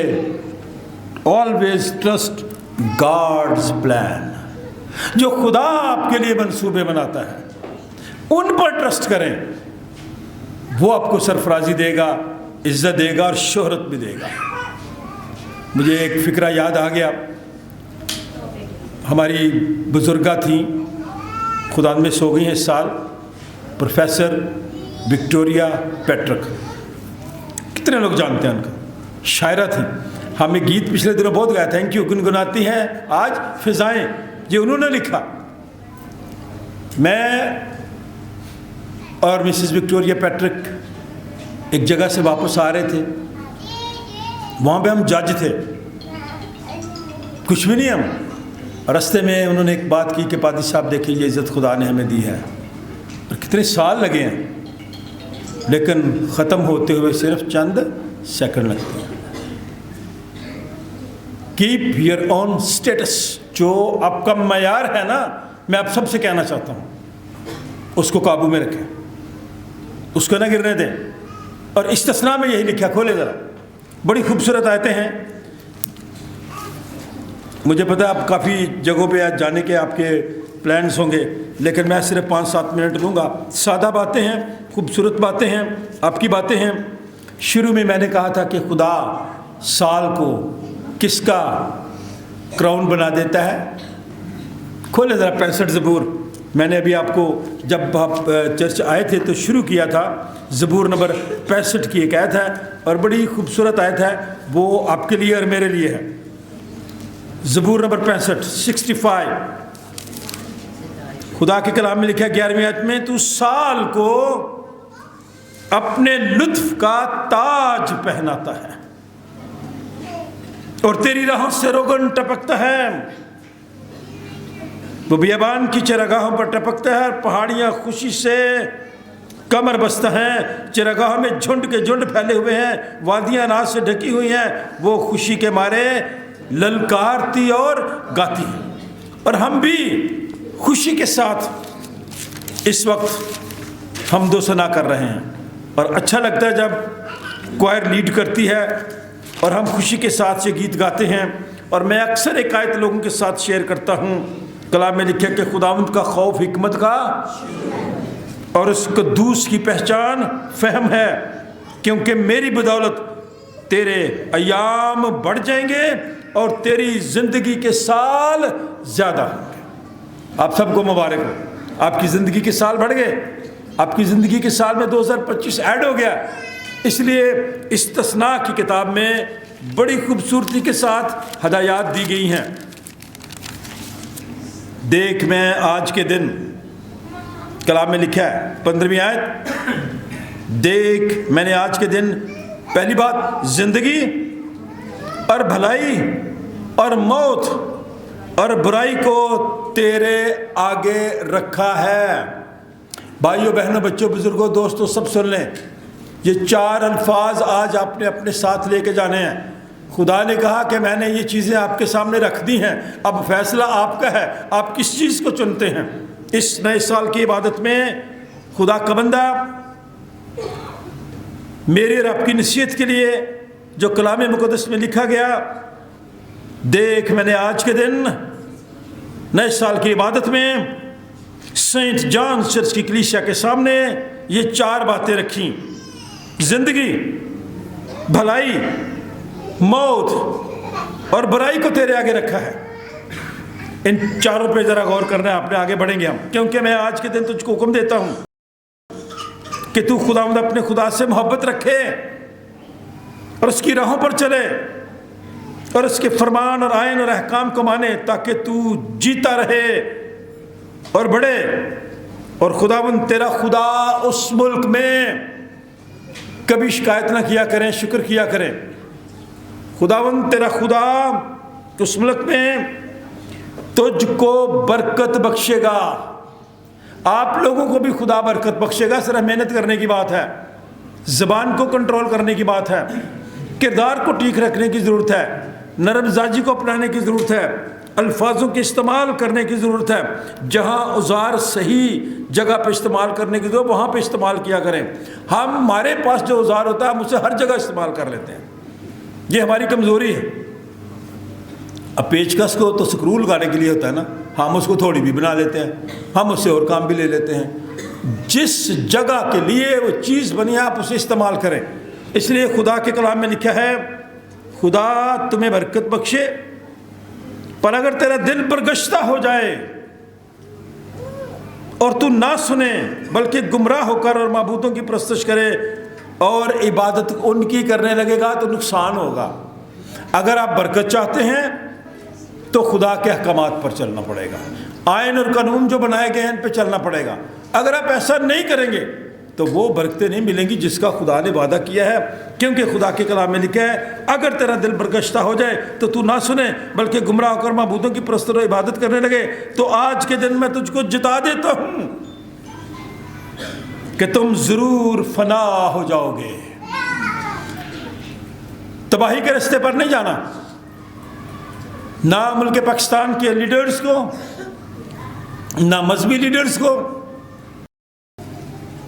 ऑलवेज ट्रस्ट गॉड्स प्लान। जो खुदा आपके लिए मंसूबे बनाता है उन पर ट्रस्ट करें। वो आपको सरफराजी देगा, इज्जत देगा और शोहरत भी देगा। मुझे एक फ़िक्रा याद आ गया। हमारी बुजुर्गा थी, खुदा में सो गई हैं इस साल, प्रोफेसर विक्टोरिया पैट्रिक। कितने लोग जानते हैं उनका? शायरा थी। हमें गीत पिछले दिनों बहुत गाया, थैंक यू गुनगुनाती हैं आज फिजाएं, ये उन्होंने लिखा। मैं और मिसेस विक्टोरिया पैट्रिक एक जगह से वापस आ रहे थे। वहाँ पे हम जज थे, कुछ भी नहीं हम। रास्ते में उन्होंने एक बात की कि पादी साहब देखिए ये इज़्ज़त खुदा ने हमें दी है। और कितने साल लगे हैं, लेकिन ख़त्म होते हुए सिर्फ चंद सेकंड लगते हैं। कीप योर ओन स्टेटस, जो आपका मयार है ना, मैं आप सबसे कहना चाहता हूँ, उसको काबू में रखें, उसको ना गिरने दें। और इस्तिस्ना में यही लिखा, खोले ज़रा, बड़ी खूबसूरत आयतें हैं। मुझे पता है आप काफ़ी जगहों पे आज जाने के आपके प्लान्स होंगे, लेकिन मैं सिर्फ 5-7 मिनट लूँगा। सादा बातें हैं, खूबसूरत बातें हैं, आपकी बातें हैं। शुरू में मैंने कहा था कि खुदा साल को किसका क्राउन बना देता है। खोले ज़रा 65 ज़बूर। मैंने अभी आपको जब आप चर्च आए थे तो शुरू किया था। ज़बूर नंबर 65 की एक आयत है और बड़ी खूबसूरत आयत है, वो आपके लिए और मेरे लिए है। ज़बूर नंबर 65 खुदा के कलाम में लिखा है 11वीं आयत में, तू साल को अपने लुत्फ का ताज पहनाता है और तेरी राहों से रोगन टपकता है। वो बियाबान की चरागाहों पर टपकता है और पहाड़ियां खुशी से कमर बस्ता हैं, चरागाह में झुंड के झुंड फैले हुए हैं, वादियाँ अनाज से ढकी हुई हैं, वो खुशी के मारे ललकारती और गाती हैं। और हम भी खुशी के साथ इस वक्त हम दो सना कर रहे हैं और अच्छा लगता है जब क्वायर लीड करती है और हम खुशी के साथ ये गीत गाते हैं। और मैं अक्सर एक आयत लोगों के साथ शेयर करता हूँ, कलाम में लिखा कि खुदावंद का खौफ हिकमत का और उस कद्दूस की पहचान फहम है, क्योंकि मेरी बदौलत तेरे अयाम बढ़ जाएंगे और तेरी ज़िंदगी के साल ज़्यादा होंगे। आप सबको मुबारक हो, आपकी ज़िंदगी के साल बढ़ गए, आपकी ज़िंदगी के साल में 2025 ऐड हो गया। इसलिए इस्तिस्ना की किताब में बड़ी खूबसूरती के साथ हदायत दी गई हैं। देख मैं आज के दिन, कलाम में लिखा है 15वीं आयत, देख मैंने आज के दिन, पहली बात ज़िंदगी और भलाई और मौत और बुराई को तेरे आगे रखा है। भाइयों बहनों बच्चों बुजुर्गों दोस्तों सब सुन लें, ये 4 अल्फाज आज आपने अपने साथ लेके जाने हैं। खुदा ने कहा कि मैंने ये चीज़ें आपके सामने रख दी हैं, अब फैसला आपका है, आप किस चीज़ को चुनते हैं। इस नए साल की इबादत में खुदा का बंदा मेरे और आपकी नसीहत के लिए जो कलाम मुक़द्दस में लिखा गया, देख मैंने आज के दिन नए साल की इबादत में सेंट जॉन चर्च की कलीसिया के सामने ये 4 बातें रखी, जिंदगी, भलाई, मौत और बुराई को तेरे आगे रखा है। इन चारों पे जरा गौर करना है, आपने आगे बढ़ेंगे हम, क्योंकि मैं आज के दिन तुझको हुक्म देता हूं कि तू खुदावंद अपने खुदा से मोहब्बत रखे और उसकी राहों पर चले और उसके फरमान और आयन और अहकाम को माने, ताकि तू जीता रहे और बढ़े। और खुदावंद तेरा खुदा उस मुल्क में कभी शिकायत ना किया करें, शुक्र किया करें। खुदावंद तेरा खुदा उस मुल्क में तुझको बरकत बख्शेगा, आप लोगों को भी खुदा बरकत बख्शेगा। सिर्फ मेहनत करने की बात है, ज़बान को कंट्रोल करने की बात है, किरदार को ठीक रखने की ज़रूरत है, नरम मिजाजी को अपनाने की ज़रूरत है, अल्फाजों के इस्तेमाल करने की ज़रूरत है। जहाँ औजार सही जगह पे इस्तेमाल करने की ज़रूरत वहाँ पे इस्तेमाल किया करें। हमारे पास जो औजार होता है हम उसे हर जगह इस्तेमाल कर लेते हैं, ये हमारी कमज़ोरी है। अब पेचकस को तो स्क्रू लगाने के लिए होता है ना, हम उसको थोड़ी भी बना लेते हैं, हम उससे और काम भी ले लेते हैं। जिस जगह के लिए वो चीज़ बनी है आप उसे इस्तेमाल करें। इसलिए खुदा के कलाम में लिखा है, खुदा तुम्हें बरकत बख्शे, पर अगर तेरा दिल बरगश्ता हो जाए और तू ना सुने बल्कि गुमराह होकर और माबूदों की परस्तिश करे और इबादत उनकी करने लगेगा तो नुकसान होगा। अगर आप बरकत चाहते हैं तो खुदा के अहकामात पर चलना पड़ेगा, आयन और कानून जो बनाए गए हैं इन पर चलना पड़ेगा। अगर आप ऐसा नहीं करेंगे तो वो बरकतें नहीं मिलेंगी जिसका खुदा ने वादा किया है। क्योंकि खुदा के कलाम में लिखा है, अगर तेरा दिल बरगश्ता हो जाए तो तू ना सुने बल्कि गुमराह होकर माबूदों की परस्तिश और इबादत करने लगे, तो आज के दिन मैं तुझको जिता देता हूं कि तुम जरूर फना हो जाओगे। तबाही के रास्ते पर नहीं जाना, ना मुल्क पाकिस्तान के लीडर्स को, ना मजहबी लीडर्स को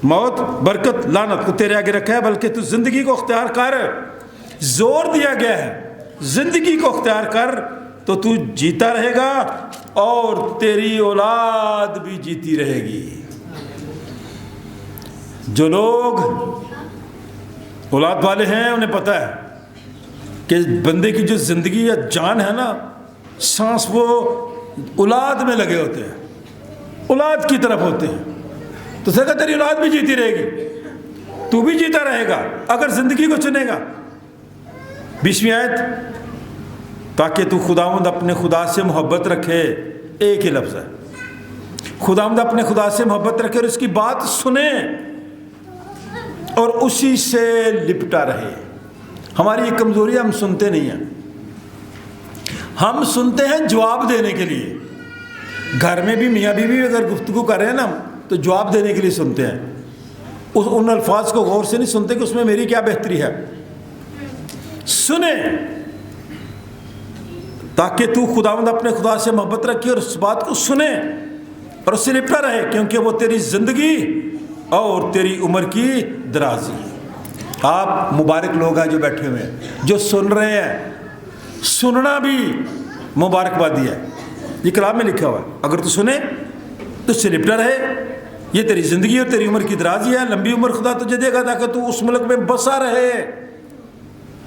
मौत बरकत लानत को तेरे आगे रखा है, बल्कि तू जिंदगी को अख्तियार कर। जोर दिया गया है जिंदगी को अख्तियार कर तो तू जीता रहेगा और तेरी औलाद भी जीती रहेगी। जो लोग औलाद वाले हैं उन्हें पता है कि बंदे की जो ज़िंदगी या जान है ना, सांस वो औलाद में लगे होते हैं, औलाद की तरफ होते हैं। तो सका तेरी औलाद भी जीती रहेगी, तू भी जीता रहेगा अगर ज़िंदगी को चुनेगा। 20वीं आयत, ताकि तू खुदावंद अपने खुदा से मोहब्बत रखे, एक ही लफ्ज़ है, खुदावंद अपने खुदा से मोहब्बत रखे और उसकी बात सुने और उसी से लिपटा रहे। हमारी ये कमज़ोरी, हम सुनते नहीं हैं, हम सुनते हैं जवाब देने के लिए। घर में भी मियाँ बीवी अगर गुफ्तगू कर रहे हैं ना तो जवाब देने के लिए सुनते हैं। उन अल्फाज को गौर से नहीं सुनते कि उसमें मेरी क्या बेहतरी है। सुने ताकि तू खुदावंद अपने खुदा से मोहब्बत रखे और उस बात को सुने और उससे निपटा रहे, क्योंकि वो तेरी ज़िंदगी और तेरी उम्र की दराजी। आप मुबारक लोग हैं जो बैठे हुए हैं, जो सुन रहे हैं। सुनना भी मुबारकबादी है, ये कलाम में लिखा हुआ है। अगर तू सुने तो उससे निपटा रहे, ये तेरी ज़िंदगी और तेरी उम्र की दराजी है। लंबी उम्र खुदा तुझे देगा ताकि तू उस मुल्क में बसा रहे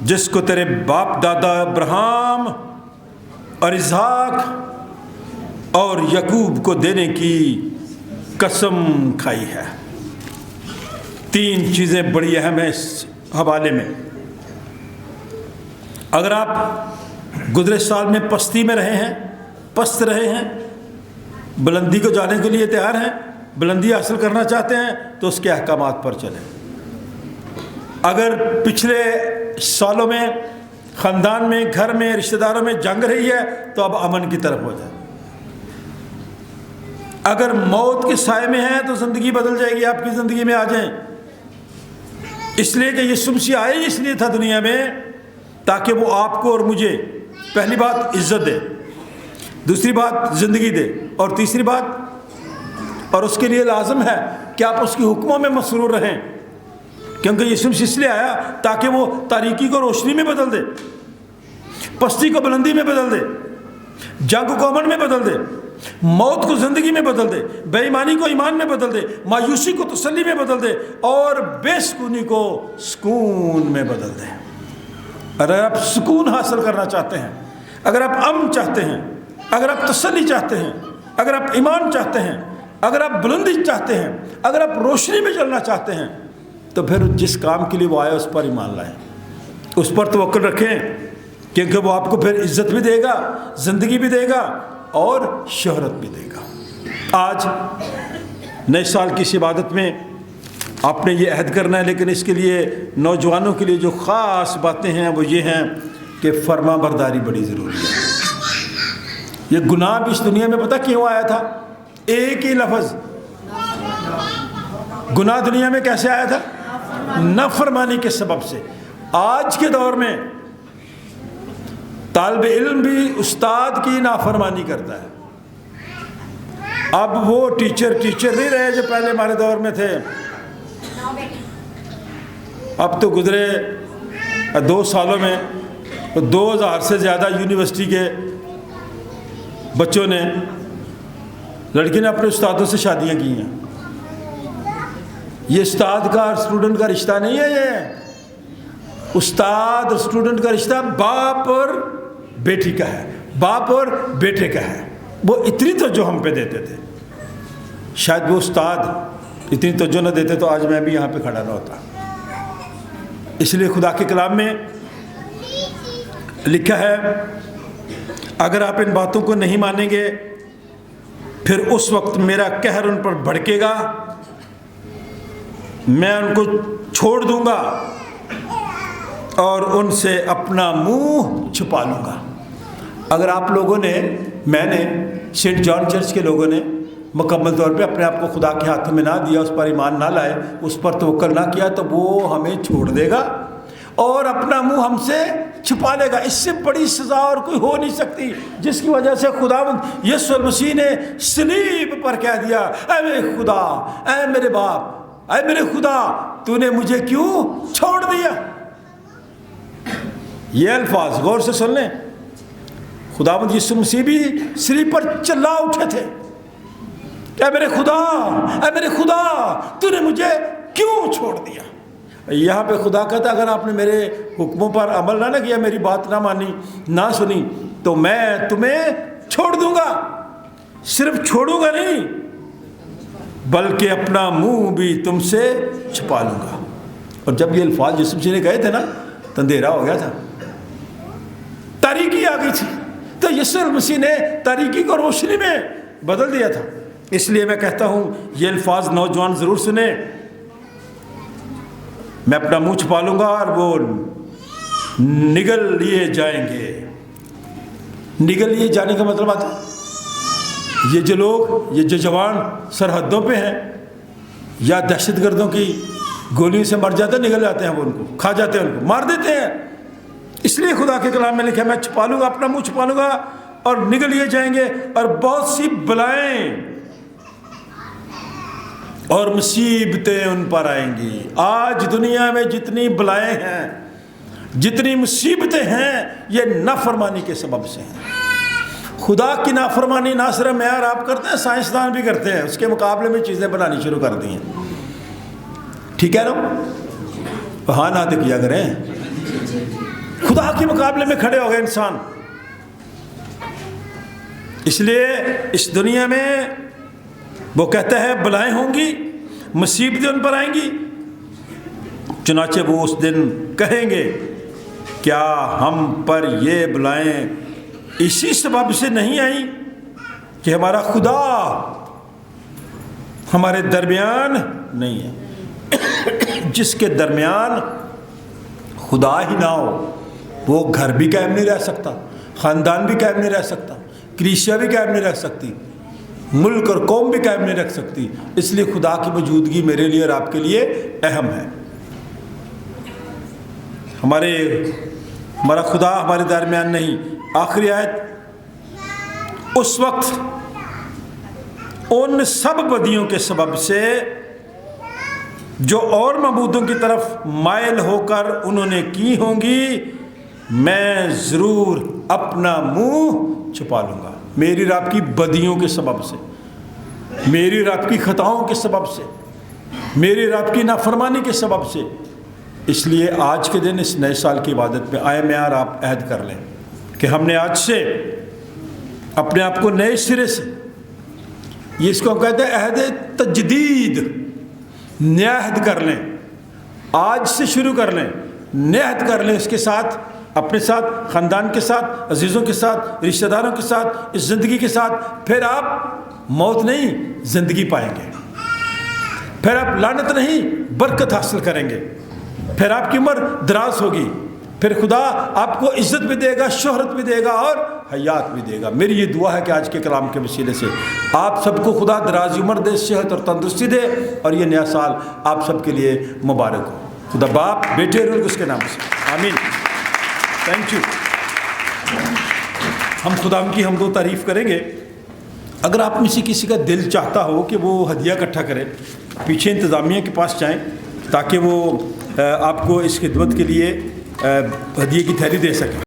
जिसको तेरे बाप दादा अब्राहम और इसहाक और यकूब को देने की कसम खाई है। 3 चीज़ें बड़ी अहम हैं इस हवाले में। अगर आप गुज़रे साल में पस्ती में रहे हैं, पस्त रहे हैं, बुलंदी को जाने के लिए तैयार हैं, बुलंदी हासिल करना चाहते हैं, तो उसके अहकामात पर चलें। अगर पिछले सालों में ख़ानदान में, घर में, रिश्तेदारों में जंग रही है, तो अब अमन की तरफ हो जाए। अगर मौत के साए में है तो ज़िंदगी बदल जाएगी, आपकी ज़िंदगी में आ जाएं। इसलिए कि यीशु मसीह आए इसलिए था दुनिया में ताकि वो आपको और मुझे पहली बात इज़्ज़त दे, दूसरी बात ज़िंदगी दे, और तीसरी बात, और उसके लिए लाजम है कि आप उसके हुक्मों में मसरूर रहें, क्योंकि यीशु मसीह इसलिए आया ताकि वो तारीकी को रोशनी में बदल दे, पस्ती को बुलंदी में बदल दे, जंग को अमन में बदल दे, मौत को ज़िंदगी में बदल दे, बेईमानी को ईमान में बदल दे, मायूसी को तसल्ली में बदल दे, और बेसुकूनी को सुकून में बदल दे। अगर आप सुकून हासिल करना चाहते हैं, अगर आप अमन चाहते हैं, अगर आप तसल्ली चाहते हैं, अगर आप ईमान चाहते हैं, अगर आप बुलंदी चाहते हैं, अगर आप रोशनी में चलना चाहते हैं, तो फिर जिस काम के लिए वो आया उस पर ईमान लाएं, उस पर तवक्कुल रखें, क्योंकि वो आपको फिर इज़्ज़त भी देगा, ज़िंदगी भी देगा और शोहरत भी देगा। आज नए साल की इस इबादत में आपने ये अहद करना है, लेकिन इसके लिए नौजवानों के लिए जो ख़ास बातें हैं वो ये हैं कि फर्मा बरदारी बड़ी ज़रूरी है। ये गुनाह भी इस दुनिया में पता क्यों आया था? एक ही लफ्ज़ गुनाह दुनिया में कैसे आया था? नाफरमानी के सबब से। आज के दौर में तालिब इल्म भी उस्ताद की नाफरमानी करता है। अब वो टीचर नहीं रहे जो पहले हमारे दौर में थे। अब तो गुजरे 2 सालों में 2000 से ज़्यादा यूनिवर्सिटी के बच्चों ने, लड़की ने अपने उस्तादों से शादियां की हैं। ये उस्ताद का और स्टूडेंट का रिश्ता नहीं है, ये उस्ताद और स्टूडेंट का रिश्ता बाप और बेटी का है, बाप और बेटे का है। वो इतनी तवज्जो हम पे देते थे, शायद वो उस्ताद इतनी तवज्जो न देते तो आज मैं भी यहाँ पे खड़ा न होता। इसलिए खुदा के कलाम में लिखा है, अगर आप इन बातों को नहीं मानेंगे फिर उस वक्त मेरा कहर उन पर भड़केगा, मैं उनको छोड़ दूंगा और उनसे अपना मुंह छुपा लूँगा। अगर आप लोगों ने, मैंने, सेंट जॉन चर्च के लोगों ने मुकम्मल तौर पे अपने आप को खुदा के हाथों में ना दिया, उस पर ईमान ना लाए, उस पर तवक्कुल ना किया, तो वो हमें छोड़ देगा और अपना मुंह हमसे छुपा लेगा। इससे बड़ी सज़ा और कोई हो नहीं सकती, जिसकी वजह से खुदावंद यीशु मसीह ने सलीब पर कह दिया, ऐ मेरे खुदा, ऐ मेरे बाप, ऐ मेरे खुदा, तूने मुझे क्यों छोड़ दिया। ये अल्फाज गौर से सुन लें। खुदावंद यीशु मसीह भी सलीब पर चिल्ला उठे थे, ऐ मेरे खुदा, ऐ मेरे खुदा, तूने मुझे क्यों छोड़ दिया। यहाँ पे खुदा कहता, अगर आपने मेरे हुक्मों पर अमल ना किया, मेरी बात ना मानी, ना सुनी, तो मैं तुम्हें छोड़ दूंगा। सिर्फ छोड़ूंगा नहीं, बल्कि अपना मुंह भी तुमसे छुपा लूंगा। और जब ये अल्फाज यीशु मसीह ने कहे थे ना, तो अंधेरा हो गया था, तारीकी आ गई थी, तो यीशु मसीह ने तारीकी को रोशनी में बदल दिया था। इसलिए मैं कहता हूँ ये अल्फाज नौजवान ज़रूर सुने, मैं अपना मुंह छुपा लूँगा और वो निगल लिए जाएंगे। निगल लिए जाने का मतलब आता है, ये जो लोग, ये जो जवान सरहदों पे हैं या दहशतगर्दों की गोलियों से मर जाते, निकल जाते हैं, वो उनको खा जाते हैं, उनको मार देते हैं। इसलिए खुदा के कलाम में लिखा है, मैं छुपा लूँगा, अपना मुंह छुपा लूँगा और निकल लिए जाएंगे, और बहुत सी बलाएं और मुसीबतें उन पर आएंगी। आज दुनिया में जितनी बलाएं हैं, जितनी मुसीबतें हैं, ये नाफरमानी के सबब से हैं। खुदा की नाफरमानी ना सिर्फ मैं और आप करते हैं, साइंसदान भी करते हैं, उसके मुकाबले में चीज़ें बनानी शुरू कर दी हैं। ठीक है ना? हाँ ना तो किया करें। खुदा के मुकाबले में खड़े हो गए इंसान। इसलिए इस दुनिया में वो कहता है बलाएं होंगी, मुसीबतें उन पर आएंगी, चुनाचे वो उस दिन कहेंगे, क्या हम पर ये बलाएं इसी सबब से नहीं आई कि हमारा खुदा हमारे दरमियान नहीं है। जिसके दरमियान खुदा ही ना हो, वो घर भी कायम नहीं रह सकता, ख़ानदान भी कायम नहीं रह सकता, कलीसिया भी कायम नहीं रह सकती, मुल्क और कौम भी कायम नहीं रख सकती। इसलिए खुदा की मौजूदगी मेरे लिए और आपके लिए अहम है। हमारा खुदा हमारे दरमियान नहीं। आखिरी आयत, उस वक्त उन सब बदियों के सबब से जो और मबूदों की तरफ मायल होकर उन्होंने की होंगी, मैं ज़रूर अपना मुंह छुपा लूँगा। मेरी और आपकी बदियों के सबब से, मेरी और आपकी खताओं के सबब से, मेरी और आपकी नाफरमानी के सबब से। इसलिए आज के दिन इस नए साल की इबादत में आए मैं और आप अहद कर लें कि हमने आज से अपने आप को नए सिरे से, ये इसको हम कहते हैं अहद तजदीद, नया अहद कर लें। आज से शुरू कर लें, नया अहद कर लें इसके साथ, अपने साथ, ख़ानदान के साथ, अजीज़ों के साथ, रिश्तेदारों के साथ, इस ज़िंदगी के साथ। फिर आप मौत नहीं, ज़िंदगी पाएंगे। फिर आप लानत नहीं, बरकत हासिल करेंगे। फिर आपकी उम्र दराज होगी। फिर खुदा आपको इज़्ज़त भी देगा, शोहरत भी देगा और हयात भी देगा। मेरी ये दुआ है कि आज के कलाम के वसीले से आप सबको खुदा दराज उम्र दे, सेहत और तंदुरुस्ती दे, और ये नया साल आप सबके लिए मुबारक हो। खुदा बाप, बेटे और रूह उसके नाम से आमीन। Thank you. हम खुदा की हमदो तारीफ़ करेंगे। अगर आप में से किसी का दिल चाहता हो कि वो हदिया इकट्ठा करे, पीछे इंतज़ामिया के पास जाएं ताकि वो आपको इस खिदमत के लिए हदिये की थैली दे सकें।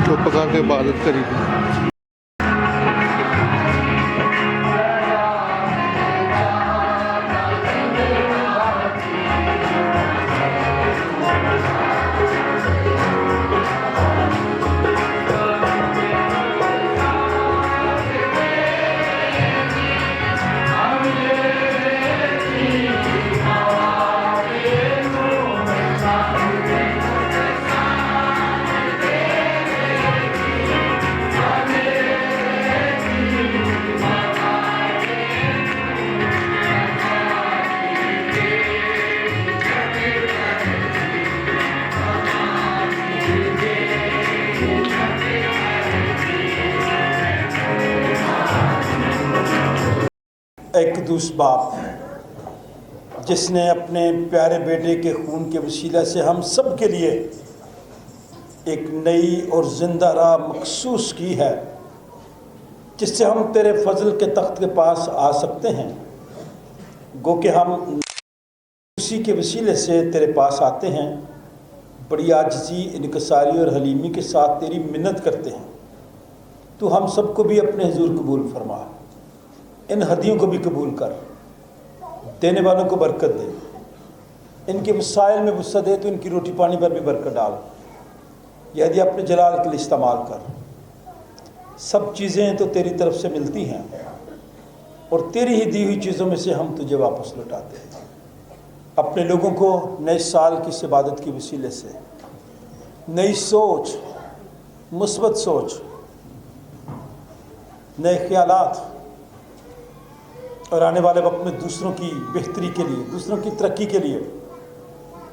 को पकड़ के इबादत करी थी। एक कदूस बाप जिसने अपने प्यारे बेटे के खून के वसीला से हम सब के लिए एक नई और ज़िंदा राह मखसूस की है, जिससे हम तेरे फजल के तख्त के पास आ सकते हैं। गो कि हम उसी के वसीले से तेरे पास आते हैं, बड़ी आजिज़ी, इनकसारी और हलीमी के साथ तेरी मिन्नत करते हैं। तू हम सबको भी अपने हुजूर कबूल फरमा, इन हदियों को भी कबूल कर, देने वालों को बरकत दे, इनके वसाइल में वसअत दे तो इनकी रोटी पानी पर भी बरकत डाल। यह हदिया अपने जलाल के लिए इस्तेमाल कर। सब चीज़ें तो तेरी तरफ से मिलती हैं और तेरी ही दी हुई चीज़ों में से हम तुझे वापस लौटाते हैं। अपने लोगों को नए साल की इस इबादत के वसीले से नई सोच, मुस्बत सोच, नए ख्यालात और आने वाले वक्त में दूसरों की बेहतरी के लिए, दूसरों की तरक्की के लिए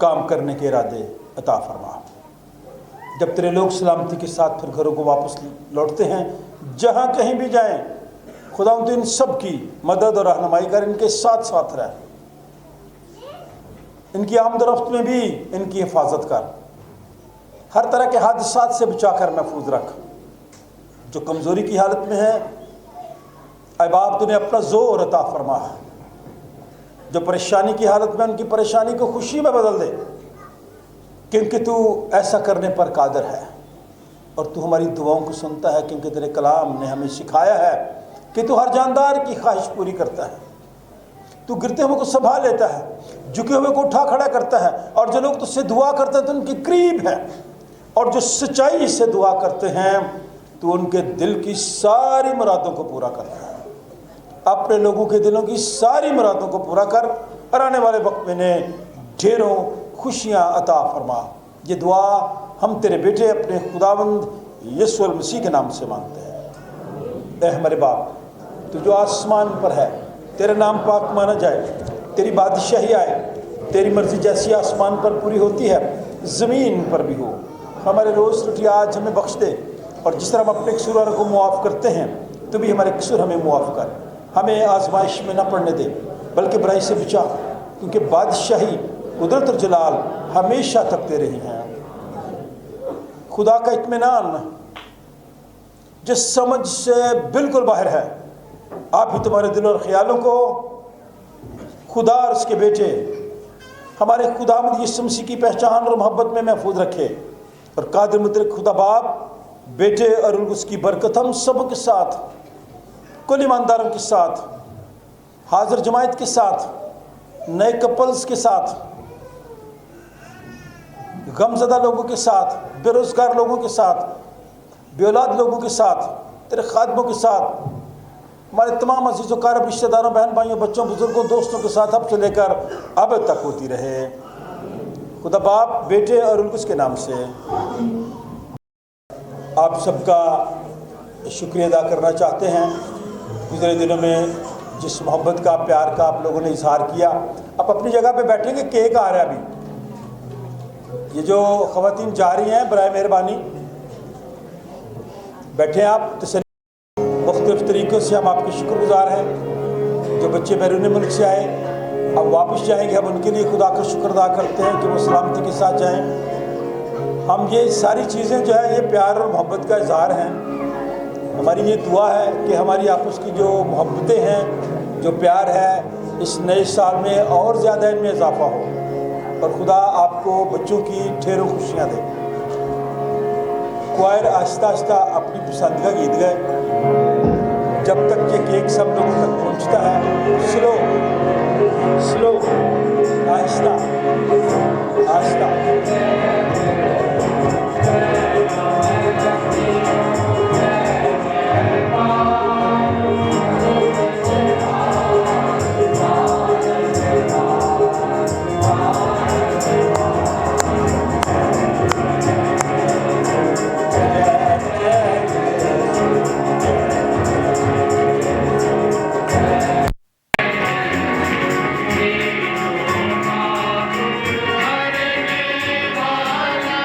काम करने के इरादे अता फरमा। जब तेरे लोग सलामती के साथ फिर घरों को वापस लौटते हैं, जहाँ कहीं भी जाएं, खुदा तो इन सब की मदद और रहनुमाई कर, इनके साथ साथ रह, इनकी आमदरफ्त में भी इनकी हिफाजत कर, हर तरह के हादसात से बचा कर महफूज रख। जो कमज़ोरी की हालत में है, अहबाब तूने अपना ज़ोर अता फरमा। जो परेशानी की हालत में, उनकी परेशानी को खुशी में बदल दे, क्योंकि तू ऐसा करने पर कादर है और तू हमारी दुआओं को सुनता है, क्योंकि तेरे कलाम ने हमें सिखाया है कि तू हर जानदार की ख्वाहिश पूरी करता है। तू गिरते हुए को संभाल लेता है, झुके हुए को उठा खड़ा करता है, और जो लोग तुझसे दुआ करते हैं तो उनके करीब है, और जो सच्चाई से दुआ करते हैं तो उनके दिल की सारी मुरादों को पूरा करता है। अपने लोगों के दिलों की सारी मुरादों को पूरा कर और आने वाले वक्त में ढेरों खुशियाँ अता फरमा। ये दुआ हम तेरे बेटे अपने खुदावंद यीशु मसीह के नाम से मांगते हैं। ऐ हमारे बाप, तू जो आसमान पर है, तेरा नाम पाक माना जाए, तेरी बादशाही आए, तेरी मर्ज़ी जैसी आसमान पर पूरी होती है ज़मीन पर भी हो। हमारे रोज़ रोटी आज हमें बख्श दे, और जिस तरह हम अपने कसूरों को मुआफ़ करते हैं, तो भी हमारे कसूर हमें मुआफ़ कर। हमें आजमाइश में न पड़ने दे, बल्कि बुराई से बचा, क्योंकि बादशाही, कुदरत और जलाल हमेशा तक तेरे ही हैं। खुदा का इत्मीनान जो समझ से बिल्कुल बाहर है, आप ही तुम्हारे दिल और ख्यालों को खुदा और उसके बेटे हमारे खुदावंद यीशु मसीह की पहचान और मोहब्बत में महफूज रखे। और कादिर मुतलक खुदा बाप, बेटे और उसकी बरकत हम सब के साथ, कुल ईमानदारों के साथ, हाजिर जमायत के साथ, नए कपल्स के साथ, गमज़दा लोगों के साथ, बेरोज़गार लोगों के साथ, बेऔलाद लोगों के साथ, तेरे खादमों के साथ, हमारे तमाम अज़ीज़ों कारब रिश्तेदारों, बहन भाइयों, बच्चों, बुज़ुर्गों, दोस्तों के साथ अब से लेकर अब तक होती रहे। खुदा बाप, बेटे और उसके नाम से आप सबका शुक्रिया अदा करना चाहते हैं। गुज़रे दिनों में जिस मोहब्बत का, प्यार का आप लोगों ने इजहार किया, आप अपनी जगह पे बैठेंगे, केक आ रहा है अभी। ये जो ख़वातीन जा रही हैं, बराए मेहरबानी बैठे आप तसल्ली। मुख्तलिफ़ तरीक़ों से हम आपके शुक्रगुज़ार हैं। जो बच्चे बैरून मुल्क से आए, अब वापस जाएंगे, हम उनके लिए खुदा का शुक्र अदा करते हैं कि वो सलामती के साथ जाएँ। हम ये सारी चीज़ें जो है, ये प्यार और मोहब्बत का इजहार हैं। हमारी ये दुआ है कि हमारी आपस की जो मोहब्बतें हैं, जो प्यार है, इस नए साल में और ज़्यादा इनमें इजाफा हो, और खुदा आपको बच्चों की ढेरों खुशियाँ दे। क्वायर आहिस्ता आहिस्ता अपनी पसंद का गीत गाए जब तक कि केक सब लोगों तक पहुंचता है। Slow slow, Aahista Aahista. हरने वाला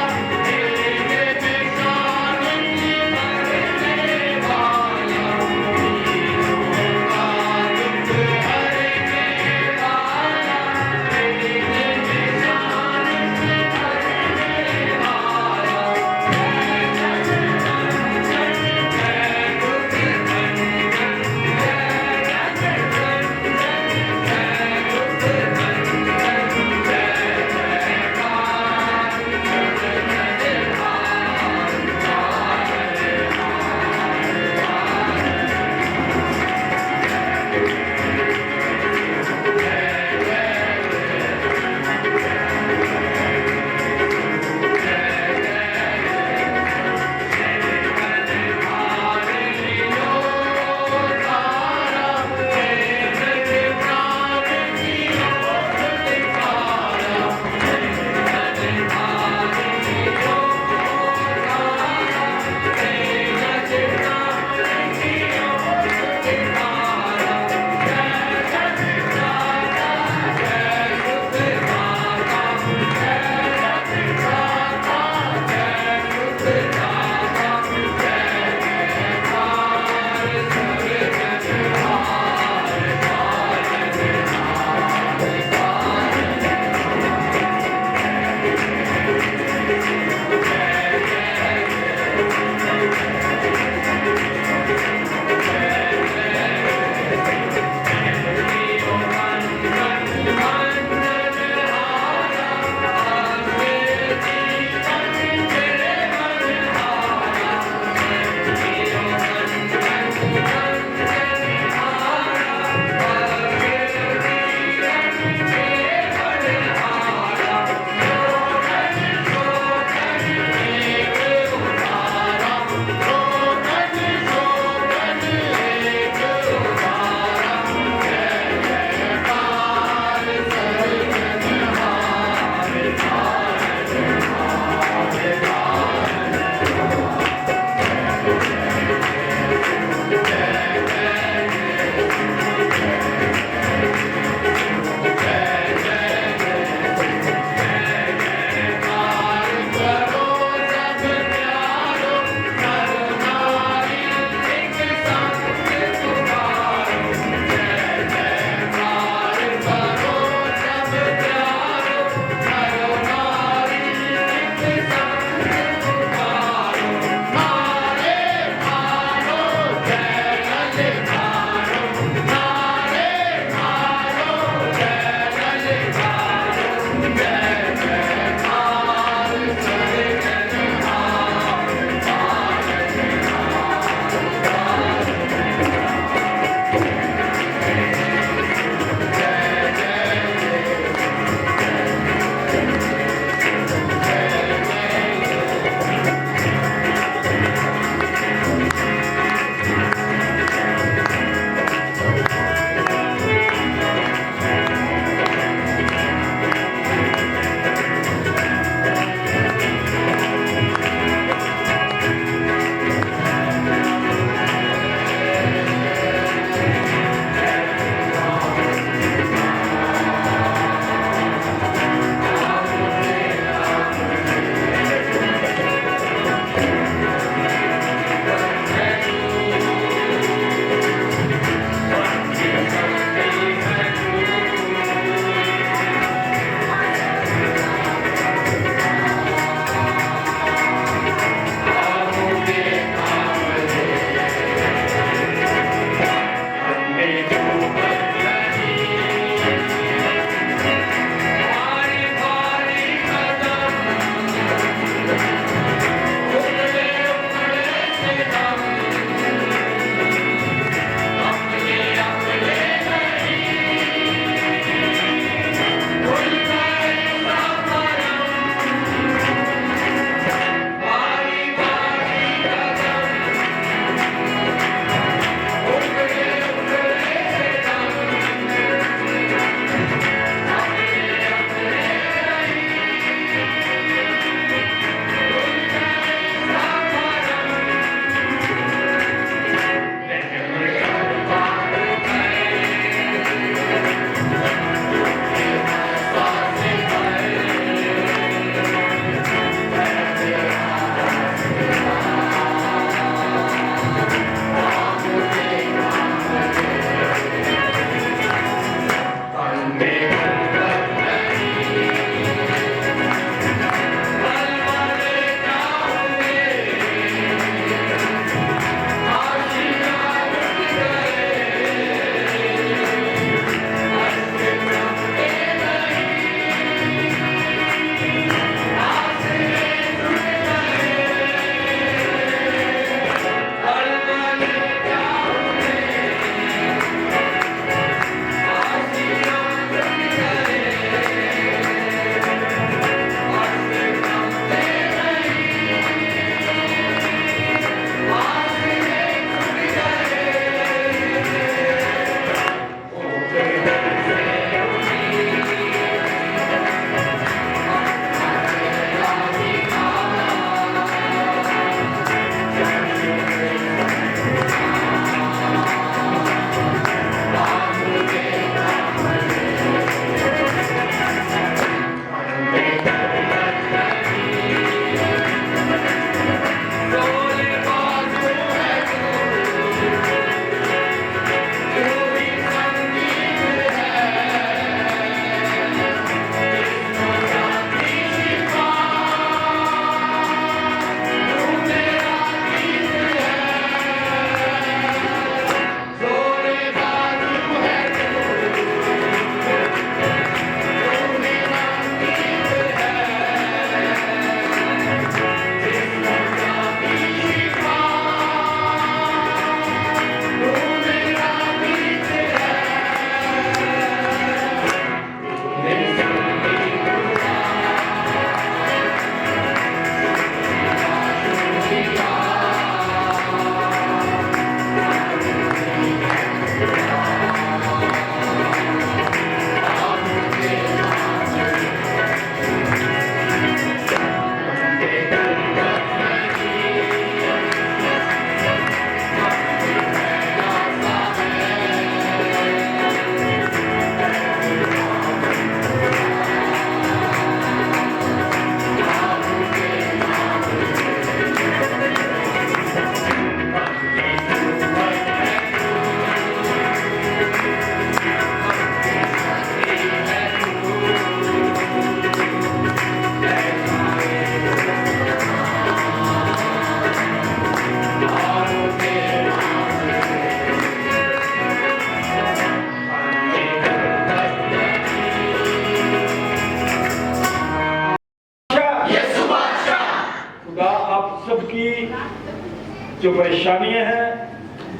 जो परेशानियां हैं,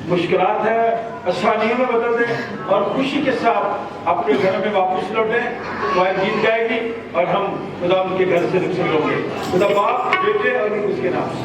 मुश्किलात हैं, आसानियों में बदल दें और खुशी के साथ अपने घरों में वापस लौटें। कोयल गीत गाएगी और हम खुदा उनके घर से रुखसत होंगे। खुदा बाप, बेटे और उसके नाम से।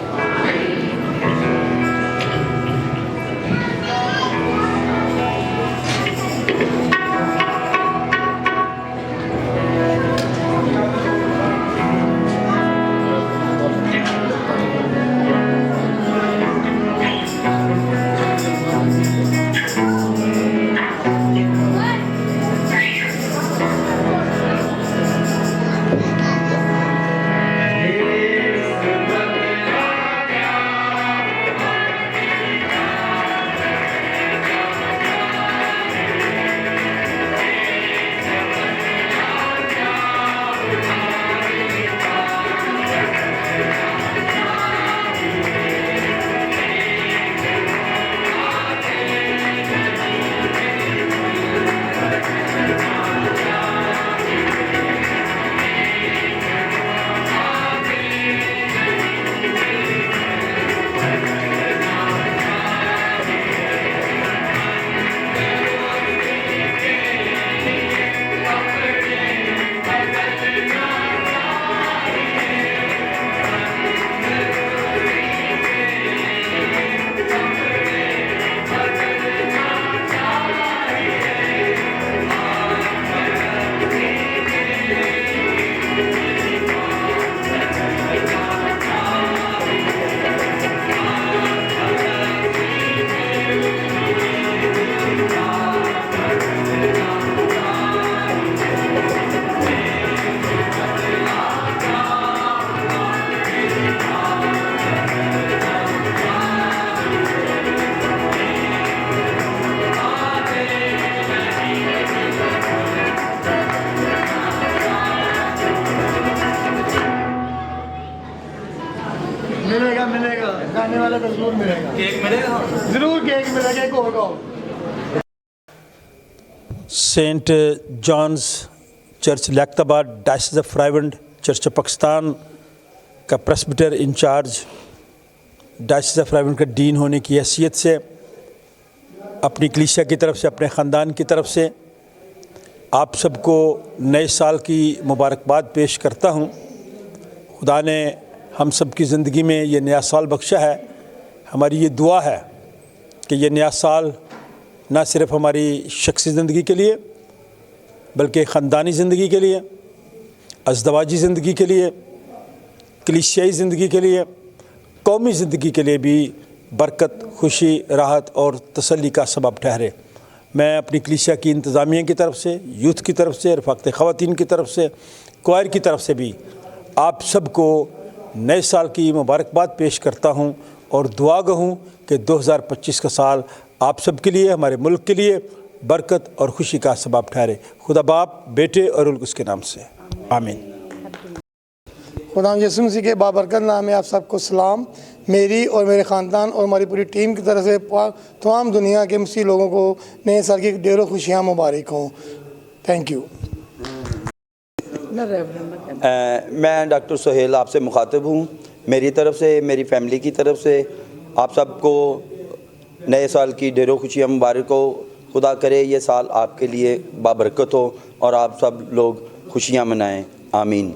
मिलेगा गाने वाला तो जरूर मिलेगा। केक मिलेगा, जरूर केक मिलेगा, केक होगा। सेंट जॉन्स चर्च लैक्ताबाद डायसिस ऑफ फ्राइवेंड चर्च ऑफ पाकिस्तान का प्रेस्बिटर इंचार्ज, डायसिस ऑफ फ्राइवेंड का डीन होने की हैसियत से अपनी कलीसिया की तरफ से, अपने ख़ानदान की तरफ से आप सबको नए साल की मुबारकबाद पेश करता हूँ। खुदा ने हम सब की ज़िंदगी में ये नया साल बख्शा है। हमारी ये दुआ है कि ये नया साल ना सिर्फ़ हमारी शख्सी ज़िंदगी के लिए बल्कि ख़ानदानी ज़िंदगी के लिए, अज़दवाजी ज़िंदगी के लिए, कलीसियाई ज़िंदगी के लिए, कौमी ज़िंदगी के लिए भी बरकत, खुशी, राहत और तसल्ली का सबब ठहरे। मैं अपनी कलीसिया की इंतज़ामिया की तरफ से, यूथ की तरफ से, रफ़ाक़त ख़वातीन की तरफ से, क्वायर की तरफ से भी आप सबको नए साल की मुबारकबाद पेश करता हूँ और दुआ गो हूँ कि 2025 का साल आप सब के लिए, हमारे मुल्क के लिए बरकत और खुशी का सबब ठहरे। खुदा बाप, बेटे और उसके नाम से आमीन। खुदा यीशु मसीह के बाबरकत नाम में आप सबको सलाम। मेरी और मेरे ख़ानदान और हमारी पूरी टीम की तरफ से तमाम दुनिया के मसीह लोगों को नए साल की ढेरों खुशियाँ मुबारक हों। Thank you. मैं डॉक्टर सोहेल आपसे मुखातिब हूँ। मेरी तरफ से, मेरी फैमिली की तरफ से आप सबको नए साल की ढेरों खुशियाँ मुबारक हो। खुदा करे ये साल आपके लिए बाबरकत हो और आप सब लोग खुशियाँ मनाएं। आमीन।